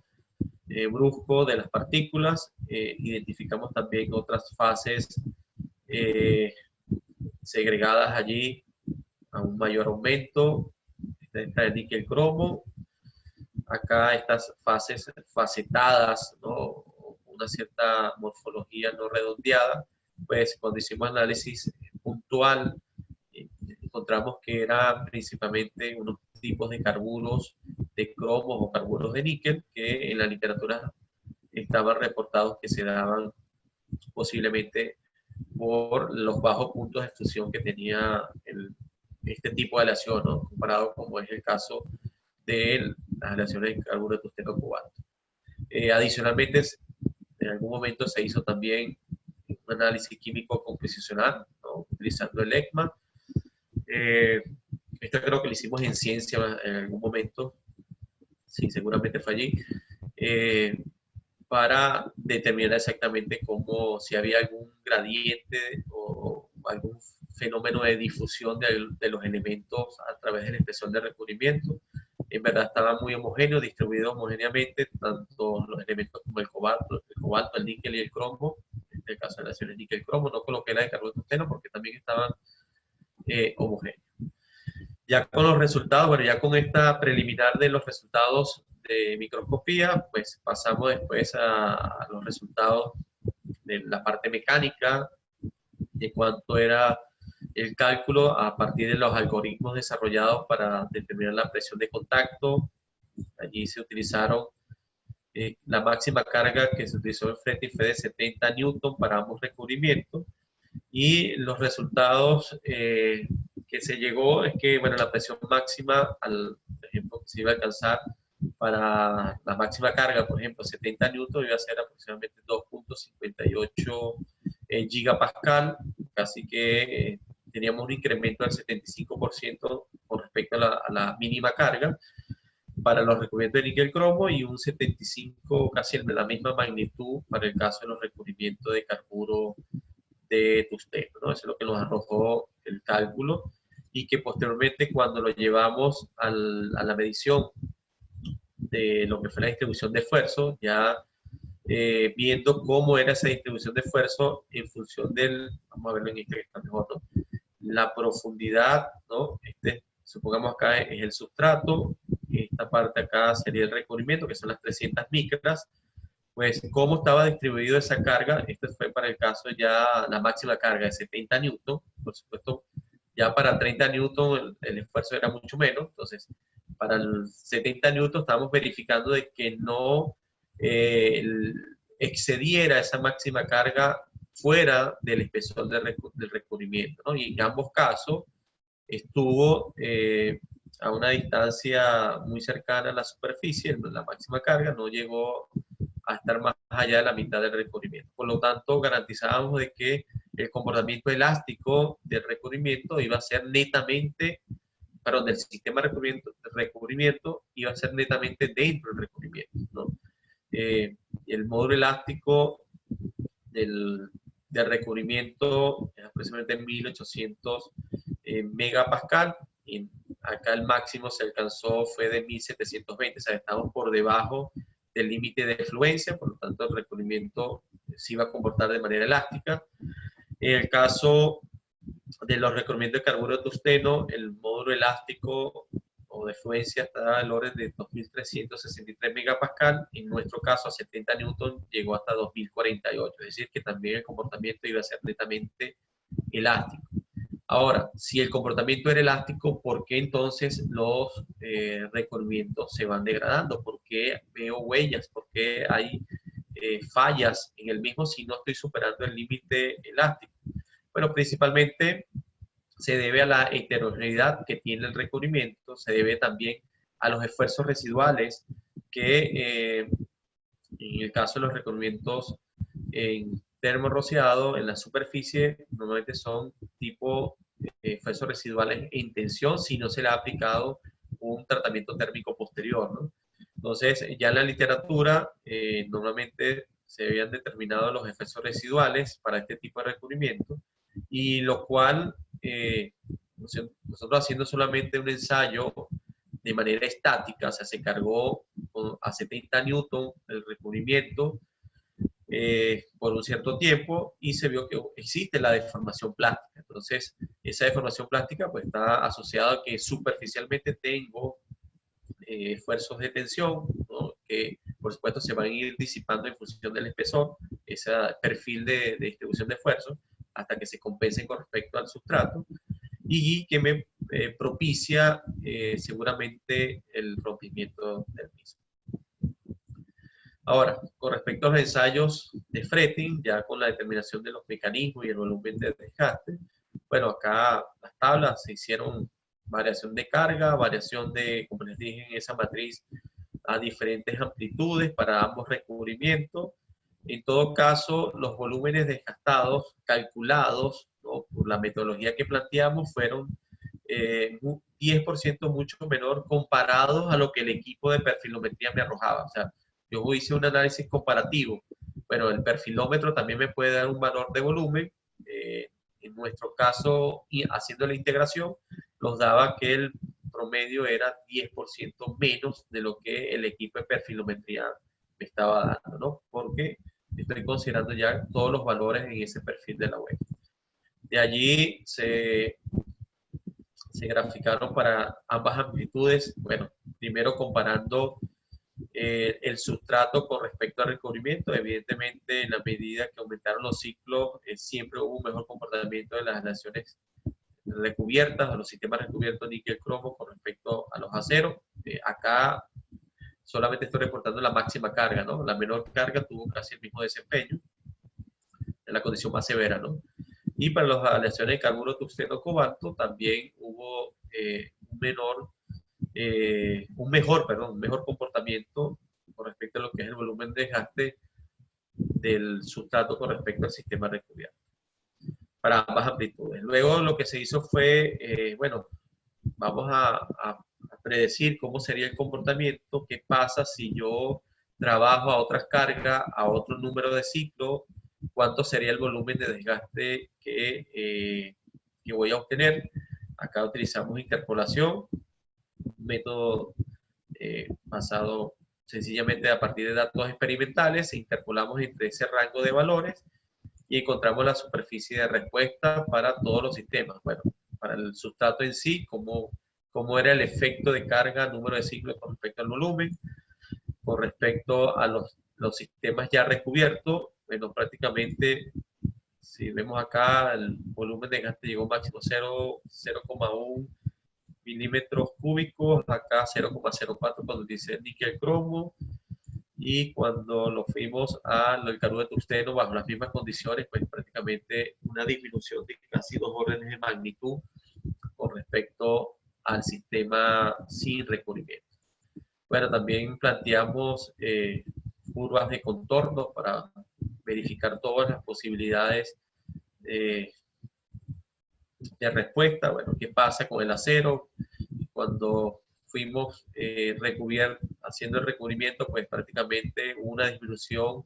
brusco de las partículas. Identificamos también otras fases segregadas allí a un mayor aumento. Esta de níquel cromo. Acá estas fases facetadas, ¿no? Una cierta morfología no redondeada. Pues cuando hicimos análisis puntual, encontramos que eran principalmente unos tipos de carburos de cromos o carburos de níquel que en la literatura estaban reportados que se daban posiblemente por los bajos puntos de fusión que tenía este tipo de aleación, ¿no? Comparado como es el caso de las aleaciones de carburo de tungsteno cobalto. Adicionalmente, en algún momento se hizo también un análisis químico composicional, ¿no? Utilizando el ECMA. Esto creo que lo hicimos en ciencia en algún momento, sí, seguramente fue allí, para determinar exactamente si había algún gradiente o algún fenómeno de difusión de los elementos a través de la expresión de recubrimiento. En verdad estaba muy homogéneo, distribuido homogéneamente, tanto los elementos como el cobalto, el níquel y el cromo. En este caso, la aleación de níquel-cromo, no coloqué la de carburo de tungsteno porque también estaban homogéneos. Ya con los resultados, ya con esta preliminar de los resultados de microscopía, pues pasamos después a los resultados de la parte mecánica, de cuánto era el cálculo a partir de los algoritmos desarrollados para determinar la presión de contacto. Allí se utilizaron la máxima carga que se utilizó en frente y fue de 70 newton para ambos recubrimientos. Y los resultados que se llegó es que, la presión máxima, por ejemplo, que se iba a alcanzar para la máxima carga, por ejemplo, 70 newton, iba a ser aproximadamente 2.58 gigapascal, casi que teníamos un incremento del 75% con respecto a la mínima carga para los recubrimientos de níquel cromo y un 75, casi la misma magnitud para el caso de los recubrimientos de carburo de tungsteno, ¿no? Eso es lo que nos arrojó el cálculo y que posteriormente cuando lo llevamos a la medición de lo que fue la distribución de esfuerzo, ya viendo cómo era esa distribución de esfuerzo en función del, vamos a verlo en este que está mejor, ¿no? La profundidad, ¿no? Supongamos acá es el sustrato, esta parte acá sería el recubrimiento, que son las 300 micras. Pues cómo estaba distribuido esa carga, este fue para el caso ya la máxima carga de 70 newton, por supuesto, ya para 30 newton el esfuerzo era mucho menos, entonces para el 70 newton estábamos verificando de que no excediera esa máxima carga fuera del espesor del recubrimiento, ¿no? Y en ambos casos estuvo a una distancia muy cercana a la superficie, la máxima carga no llegó a estar más allá de la mitad del recubrimiento. Por lo tanto, garantizábamos de que el comportamiento elástico del recubrimiento iba a ser netamente, perdón, del sistema de recubrimiento iba a ser netamente dentro del recubrimiento, ¿no? El módulo elástico del recubrimiento es aproximadamente 1800 megapascal, y acá el máximo se alcanzó fue de 1720, o sea, estamos por debajo del límite de fluencia, por lo tanto el recubrimiento se iba a comportar de manera elástica. En el caso de los recubrimientos de carburo de tungsteno, el módulo elástico o de fluencia está al orden de 2363 megapascal, en nuestro caso a 70 newton llegó hasta 2048, es decir que también el comportamiento iba a ser netamente elástico. Ahora, si el comportamiento era elástico, ¿por qué entonces los recubrimientos se van degradando? ¿Por qué veo huellas? ¿Por qué hay fallas en el mismo si no estoy superando el límite elástico? Bueno, principalmente se debe a la heterogeneidad que tiene el recubrimiento, se debe también a los esfuerzos residuales que en el caso de los recubrimientos en termorrociado, en la superficie, normalmente son tipo esfuerzos residuales en tensión si no se le ha aplicado un tratamiento térmico posterior, ¿no? Entonces, ya en la literatura, normalmente se habían determinado los esfuerzos residuales para este tipo de recubrimiento, y lo cual, nosotros haciendo solamente un ensayo de manera estática, o sea, se cargó a 70 newton el recubrimiento por un cierto tiempo y se vio que existe la deformación plástica. Entonces, esa deformación plástica pues está asociada a que superficialmente tengo esfuerzos de tensión, ¿no? Que por supuesto se van a ir disipando en función del espesor, ese perfil de distribución de esfuerzos, hasta que se compensen con respecto al sustrato, y que me propicia seguramente el rompimiento del mismo. Ahora, con respecto a los ensayos de fretting, ya con la determinación de los mecanismos y el volumen de desgaste, bueno, acá las tablas se hicieron variación de carga, variación de, como les dije en esa matriz, a diferentes amplitudes para ambos recubrimientos. En todo caso, los volúmenes desgastados calculados, ¿no?, por la metodología que planteamos fueron 10% mucho menor comparados a lo que el equipo de perfilometría me arrojaba. O sea, yo hice un análisis comparativo. Bueno, el perfilómetro también me puede dar un valor de volumen. En nuestro caso, haciendo la integración, nos daba que el promedio era 10% menos de lo que el equipo de perfilometría me estaba dando, ¿no? Porque estoy considerando ya todos los valores en ese perfil de la web. De allí se graficaron para ambas amplitudes, bueno, primero comparando el sustrato con respecto al recubrimiento. Evidentemente, en la medida que aumentaron los ciclos, siempre hubo un mejor comportamiento de las aleaciones recubiertas, a los sistemas recubiertos níquel-cromo con respecto a los aceros. Acá solamente estoy reportando la máxima carga, ¿no? La menor carga tuvo casi el mismo desempeño en la condición más severa, ¿no? Y para las aleaciones de carburo, tungsteno, cobalto, también hubo un mejor comportamiento con respecto a lo que es el volumen de desgaste del sustrato con respecto al sistema recubierto para ambas amplitudes. Luego lo que se hizo fue, bueno, vamos a predecir cómo sería el comportamiento, qué pasa si yo trabajo a otras cargas, a otro número de ciclos, cuánto sería el volumen de desgaste que voy a obtener. Acá utilizamos interpolación, un método basado sencillamente a partir de datos experimentales interpolamos entre ese rango de valores y encontramos la superficie de respuesta para todos los sistemas. Bueno, para el sustrato en sí, cómo era el efecto de carga, número de ciclos con respecto al volumen, con respecto a los sistemas ya recubiertos. Bueno, prácticamente, si vemos acá, el volumen de desgaste llegó máximo 0,1 milímetros cúbicos, acá 0,04 cuando dice níquel cromo, y cuando lo fuimos al carburo de tungsteno bajo las mismas condiciones, pues prácticamente una disminución de casi 2 órdenes de magnitud con respecto al sistema sin recubrimiento. Bueno, también planteamos curvas de contorno para verificar todas las posibilidades de respuesta. Bueno, ¿qué pasa con el acero? Cuando fuimos haciendo el recubrimiento, pues prácticamente hubo una disminución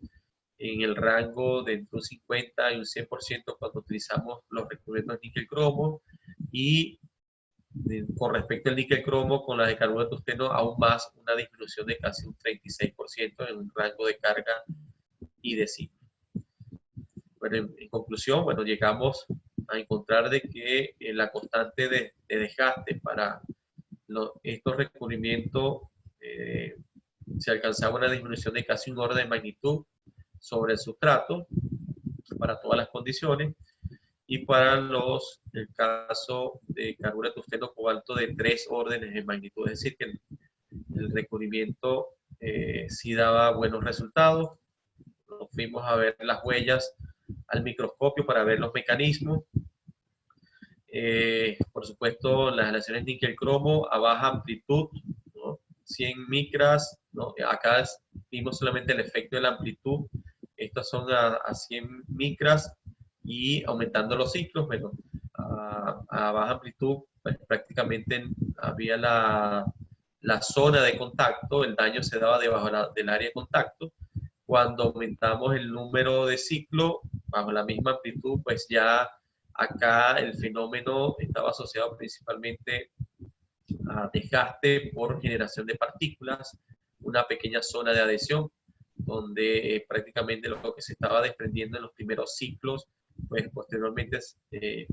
en el rango de entre un 50 y un 100% cuando utilizamos los recubrimientos níquel cromo, y con respecto al níquel cromo con las de carburo de tungsteno aún más, una disminución de casi un 36% en un rango de carga y de ciclo. Bueno, en conclusión, bueno, llegamos a encontrar de que la constante de desgaste para estos recubrimientos se alcanzaba una disminución de casi un orden de magnitud sobre el sustrato para todas las condiciones, y para el caso de carburo de tungsteno cobalto de 3 órdenes de magnitud, es decir, que el recubrimiento sí daba buenos resultados. Nos fuimos a ver las huellas al microscopio para ver los mecanismos. Por supuesto, las aleaciones níquel cromo a baja amplitud, ¿no? 100 micras, ¿no? Acá vimos solamente el efecto de la amplitud. Estas son a 100 micras y aumentando los ciclos. Bueno, a baja amplitud, pues prácticamente había la zona de contacto, el daño se daba debajo del área de contacto. Cuando aumentamos el número de ciclos bajo la misma amplitud, pues ya acá el fenómeno estaba asociado principalmente a desgaste por generación de partículas, una pequeña zona de adhesión, donde prácticamente lo que se estaba desprendiendo en los primeros ciclos, pues posteriormente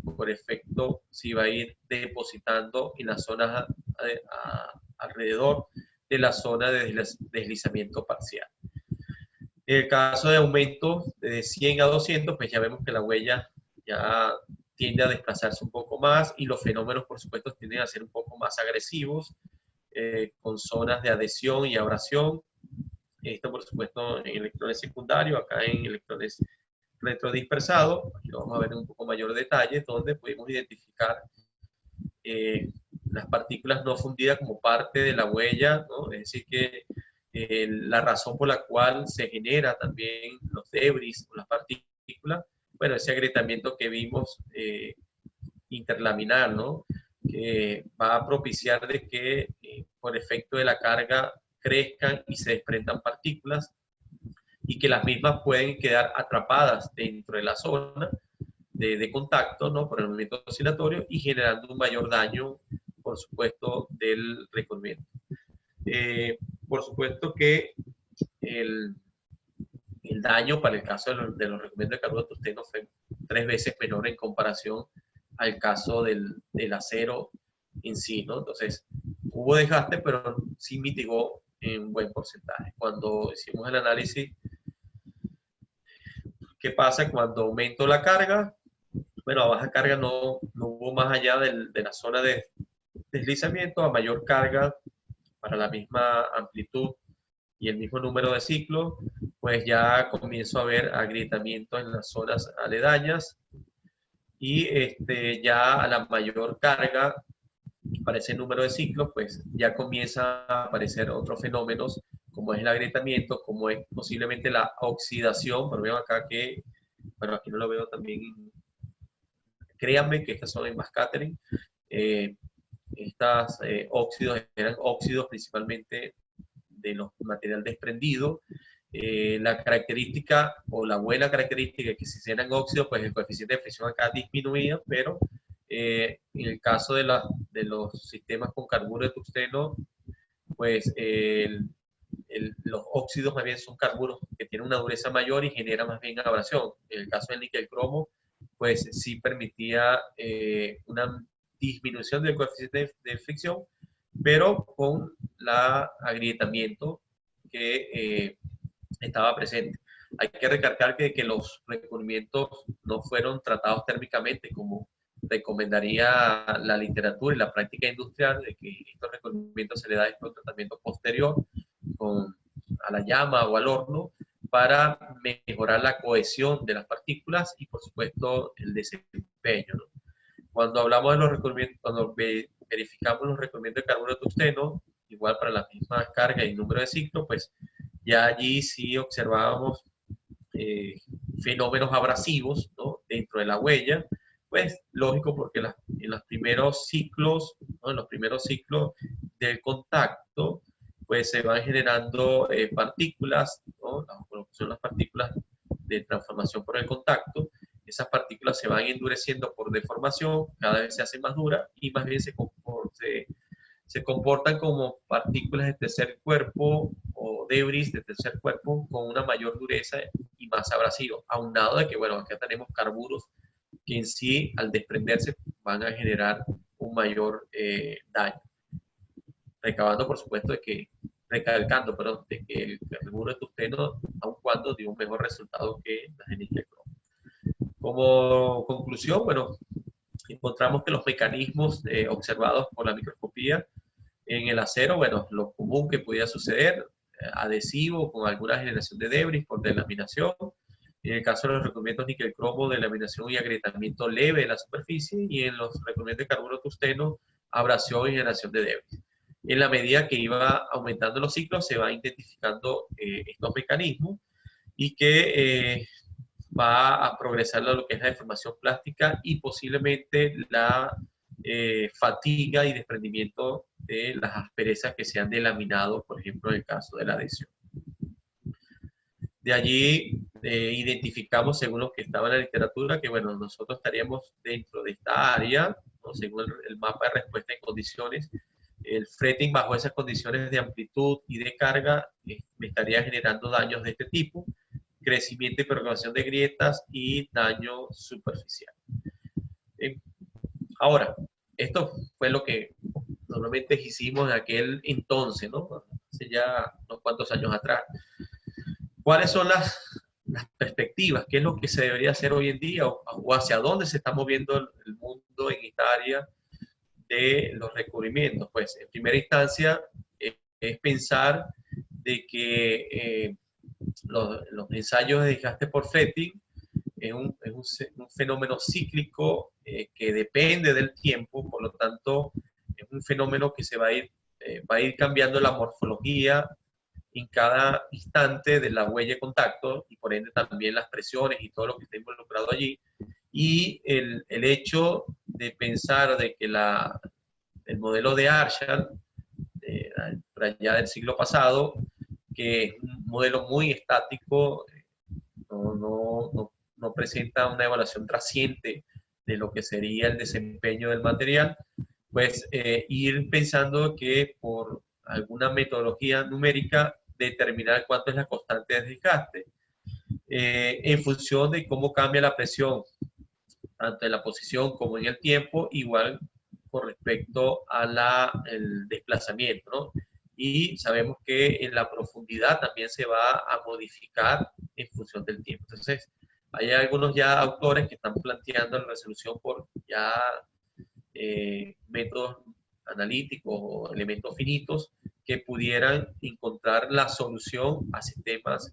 por efecto se iba a ir depositando en las zonas alrededor de la zona de deslizamiento parcial. En el caso de aumento de 100 a 200, pues ya vemos que la huella ya tiende a desplazarse un poco más, y los fenómenos, por supuesto, tienden a ser un poco más agresivos, con zonas de adhesión y abrasión. Esto, por supuesto, en electrones secundarios, acá en electrones retrodispersados. Aquí lo vamos a ver en un poco mayor detalle, donde podemos identificar las partículas no fundidas como parte de la huella, ¿no? Es decir, que la razón por la cual se genera también los debris o las partículas, bueno, ese agrietamiento que vimos interlaminar, ¿no? Que va a propiciar de que por efecto de la carga crezcan y se desprendan partículas, y que las mismas pueden quedar atrapadas dentro de la zona de contacto, ¿no? Por el movimiento oscilatorio, y generando un mayor daño, por supuesto, del recubrimiento. Por supuesto que el daño para el caso de los recubrimientos de carburo de tungsteno fue 3 veces menor en comparación al caso del acero en sí, ¿no? Entonces, hubo desgaste, pero sí mitigó en un buen porcentaje. Cuando hicimos el análisis, ¿qué pasa cuando aumento la carga? Bueno, a baja carga no hubo más allá de la zona de deslizamiento. A mayor carga, para la misma amplitud y el mismo número de ciclos, pues ya comienzo a ver agrietamiento en las zonas aledañas, y ya a la mayor carga, para ese número de ciclos, pues ya comienza a aparecer otros fenómenos, como es el agrietamiento, como es posiblemente la oxidación. Pero veo acá que, bueno, aquí no lo veo también. Créanme que estas son en mass scattering. Estas óxidos eran óxidos principalmente de los material desprendido. La característica o la buena característica es que si eran óxidos, pues el coeficiente de fricción acá disminuía, pero en el caso de los sistemas con carburo de tungsteno, pues el los óxidos más bien son carburos que tienen una dureza mayor y generan más bien abrasión. En el caso del níquel cromo, pues sí permitía una disminución del coeficiente de fricción, pero con la agrietamiento que estaba presente. Hay que recalcar que los recubrimientos no fueron tratados térmicamente como recomendaría la literatura y la práctica industrial, de que estos recubrimientos se le da un tratamiento posterior a la llama o al horno para mejorar la cohesión de las partículas y por supuesto el desempeño, ¿no? Cuando hablamos de los recubrimientos, cuando verificamos los recubrimientos de carburo de tungsteno, igual para la misma carga y número de ciclos, pues ya allí sí observábamos fenómenos abrasivos, ¿no?, dentro de la huella, pues lógico porque en los primeros ciclos, ¿no?, en los primeros ciclos del contacto, pues se van generando partículas, ¿no?, son las partículas de transformación por el contacto. Esas partículas se van endureciendo por deformación, cada vez se hacen más duras y más bien se comportan como partículas de tercer cuerpo o debris de tercer cuerpo con una mayor dureza y más abrasivo, aunado de que, bueno, acá tenemos carburos que en sí, al desprenderse, van a generar un mayor daño. Recabando, por supuesto, recalcando, perdón, de que el carburo de tungsteno, aun cuando dio un mejor resultado que la de níquel cromo. Como conclusión, bueno, encontramos que los mecanismos observados por la microscopía en el acero, bueno, lo común que podía suceder, adhesivo con alguna generación de debris por delaminación. En el caso de los recubrimientos níquel cromo, delaminación y agrietamiento leve de la superficie, y en los recubrimientos de carburo tungsteno, abrasión y generación de debris. En la medida que iba aumentando los ciclos, se va identificando estos mecanismos y que va a progresar lo que es la deformación plástica y posiblemente la fatiga y desprendimiento de las asperezas que se han delaminado, por ejemplo, en el caso de la adhesión. De allí identificamos, según lo que estaba en la literatura, que bueno, nosotros estaríamos dentro de esta área, ¿no?, según el mapa de respuesta en condiciones. El fretting bajo esas condiciones de amplitud y de carga me estaría generando daños de este tipo: crecimiento y propagación de grietas y daño superficial. Ahora, esto fue lo que normalmente hicimos en aquel entonces, ¿no?, hace ya unos cuantos años atrás. ¿Cuáles son las perspectivas? ¿Qué es lo que se debería hacer hoy en día o hacia dónde se está moviendo el mundo en esta área de los recubrimientos? Pues en primera instancia es pensar de que los ensayos de desgaste por fretting es un fenómeno cíclico que depende del tiempo, por lo tanto es un fenómeno que va a ir cambiando la morfología en cada instante de la huella de contacto y por ende también las presiones y todo lo que está involucrado allí. Y el hecho de pensar de que el modelo de Arshall, por allá del siglo pasado, que es un modelo muy estático, no presenta una evaluación trasciente de lo que sería el desempeño del material, pues ir pensando que por alguna metodología numérica determinar cuánto es la constante de desgaste en función de cómo cambia la presión, tanto en la posición como en el tiempo, igual con respecto a el desplazamiento, ¿no? Y sabemos que en la profundidad también se va a modificar en función del tiempo. Entonces, hay algunos ya autores que están planteando la resolución por ya métodos analíticos o elementos finitos que pudieran encontrar la solución a sistemas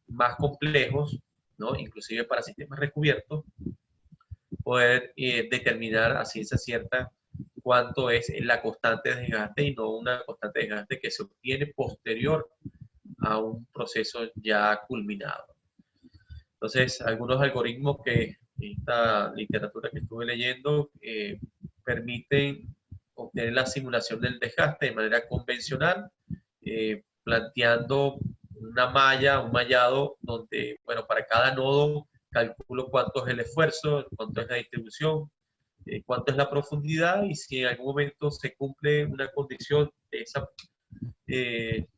más complejos, ¿no?, inclusive para sistemas recubiertos, poder determinar a ciencia cierta cuánto es la constante de desgaste y no una constante de desgaste que se obtiene posterior a un proceso ya culminado. Entonces, algunos algoritmos que esta literatura que estuve leyendo permiten obtener la simulación del desgaste de manera convencional, planteando una malla, un mallado, donde, bueno, para cada nodo calculo cuánto es el esfuerzo, cuánto es la distribución, cuánto es la profundidad, y si en algún momento se cumple una condición de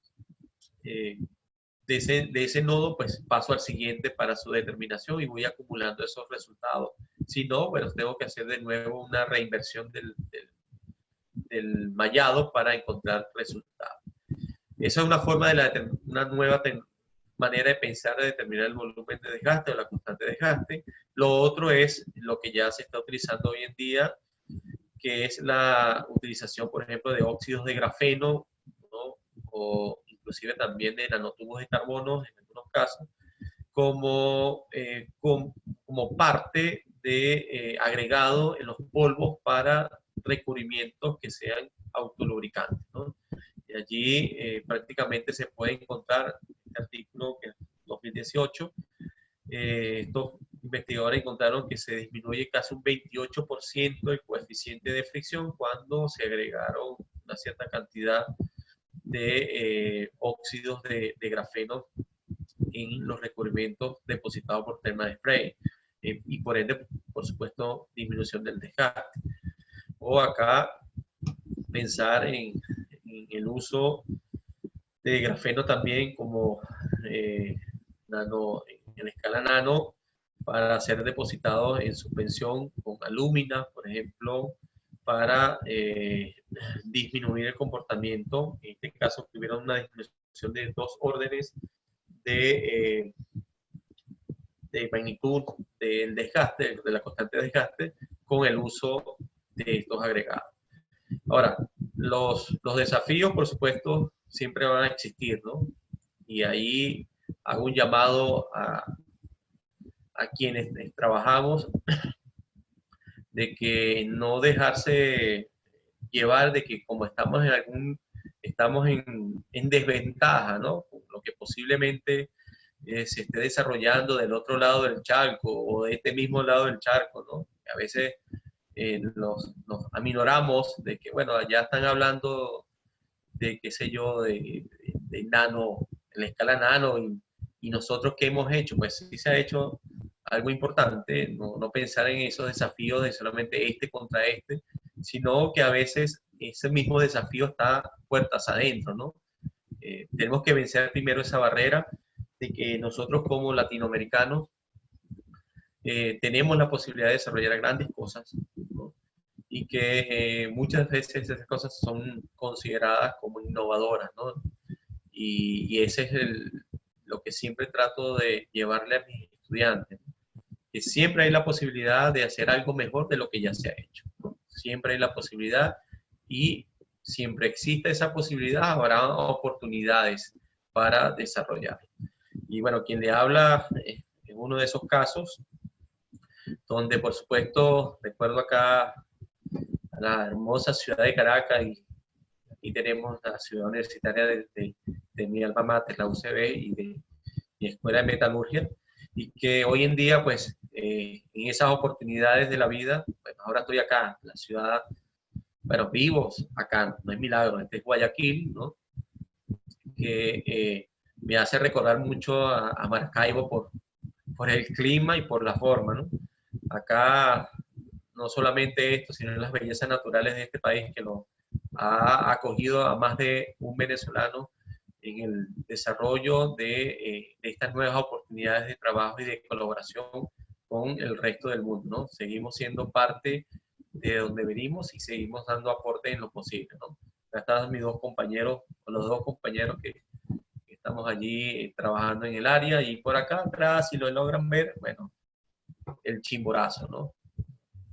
de ese nodo, pues paso al siguiente para su determinación y voy acumulando esos resultados. Si no, bueno, tengo que hacer de nuevo una reinversión del mallado para encontrar resultados. Esa es una forma de una nueva manera de pensar, de determinar el volumen de desgaste o la constante de desgaste. Lo otro es lo que ya se está utilizando hoy en día, que es la utilización, por ejemplo, de óxidos de grafeno, ¿no? O inclusive también de nanotubos de carbono en algunos casos, como parte de agregado en los polvos para recubrimientos que sean autolubricantes, ¿no? Y allí prácticamente se puede encontrar este artículo que es 2018. Estos investigadores encontraron que se disminuye casi un 28% el coeficiente de fricción cuando se agregaron una cierta cantidad de óxidos de grafeno en los recubrimientos depositados por Thermal Spray, y por ende, por supuesto, disminución del desgaste. O acá pensar en el uso de grafeno también como en escala nano para ser depositados en suspensión con alúmina, por ejemplo, para disminuir el comportamiento. En este caso tuvieron una disminución de 2 órdenes de magnitud del desgaste, de la constante de desgaste, con el uso de estos agregados. Ahora, los desafíos, por supuesto, siempre van a existir, ¿no? Y ahí hago un llamado a quienes trabajamos de que no dejarse llevar de que como estamos en desventaja, ¿no? Lo que posiblemente se esté desarrollando del otro lado del charco o de este mismo lado del charco, ¿no? Que a veces nos aminoramos de que, bueno, ya están hablando de, qué sé yo, de nano, en la escala nano, y nosotros qué hemos hecho, pues sí se ha hecho algo importante, no pensar en esos desafíos de solamente este contra este, sino que a veces ese mismo desafío está puertas adentro, ¿no? Tenemos que vencer primero esa barrera de que nosotros como latinoamericanos tenemos la posibilidad de desarrollar grandes cosas, ¿no? Y que muchas veces esas cosas son consideradas como innovadoras, ¿no? Y ese es lo que siempre trato de llevarle a mis estudiantes, que siempre hay la posibilidad de hacer algo mejor de lo que ya se ha hecho, ¿no? Siempre hay la posibilidad, y siempre existe esa posibilidad, habrá oportunidades para desarrollar. Y bueno, quien le habla es uno de esos casos donde, por supuesto, recuerdo acá a la hermosa ciudad de Caracas, y aquí tenemos la ciudad universitaria de mi alma mater, la UCB, y de mi escuela de metalurgia, y que hoy en día, pues, en esas oportunidades de la vida, bueno, ahora estoy acá, en la ciudad, bueno, vivos acá, no es milagro, este es Guayaquil, ¿no? Que me hace recordar mucho a Maracaibo por el clima y por la forma, ¿no? Acá no solamente esto, sino las bellezas naturales de este país que lo ha acogido a más de un venezolano en el desarrollo de estas nuevas oportunidades de trabajo y de colaboración con el resto del mundo, ¿no? Seguimos siendo parte de donde venimos y seguimos dando aporte en lo posible, ¿no? Acá están mis dos compañeros, o los dos compañeros que estamos allí trabajando en el área, y por acá atrás, si lo logran ver, bueno, el Chimborazo, ¿no?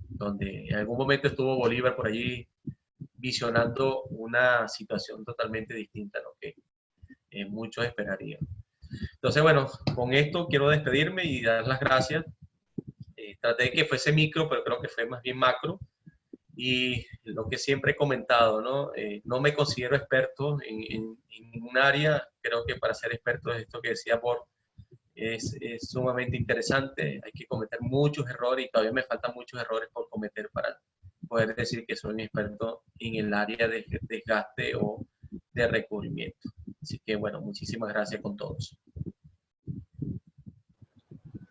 Donde en algún momento estuvo Bolívar por allí visionando una situación totalmente distinta a lo que muchos esperarían. Entonces, bueno, con esto quiero despedirme y dar las gracias. Traté de que fuese micro, pero creo que fue más bien macro. Y lo que siempre he comentado, ¿no? No me considero experto en ningún área. Creo que para ser experto es esto que decía Bor, es sumamente interesante. Hay que cometer muchos errores y todavía me faltan muchos errores por cometer para poder decir que soy un experto en el área de desgaste o de recubrimiento. Así que bueno, muchísimas gracias con todos.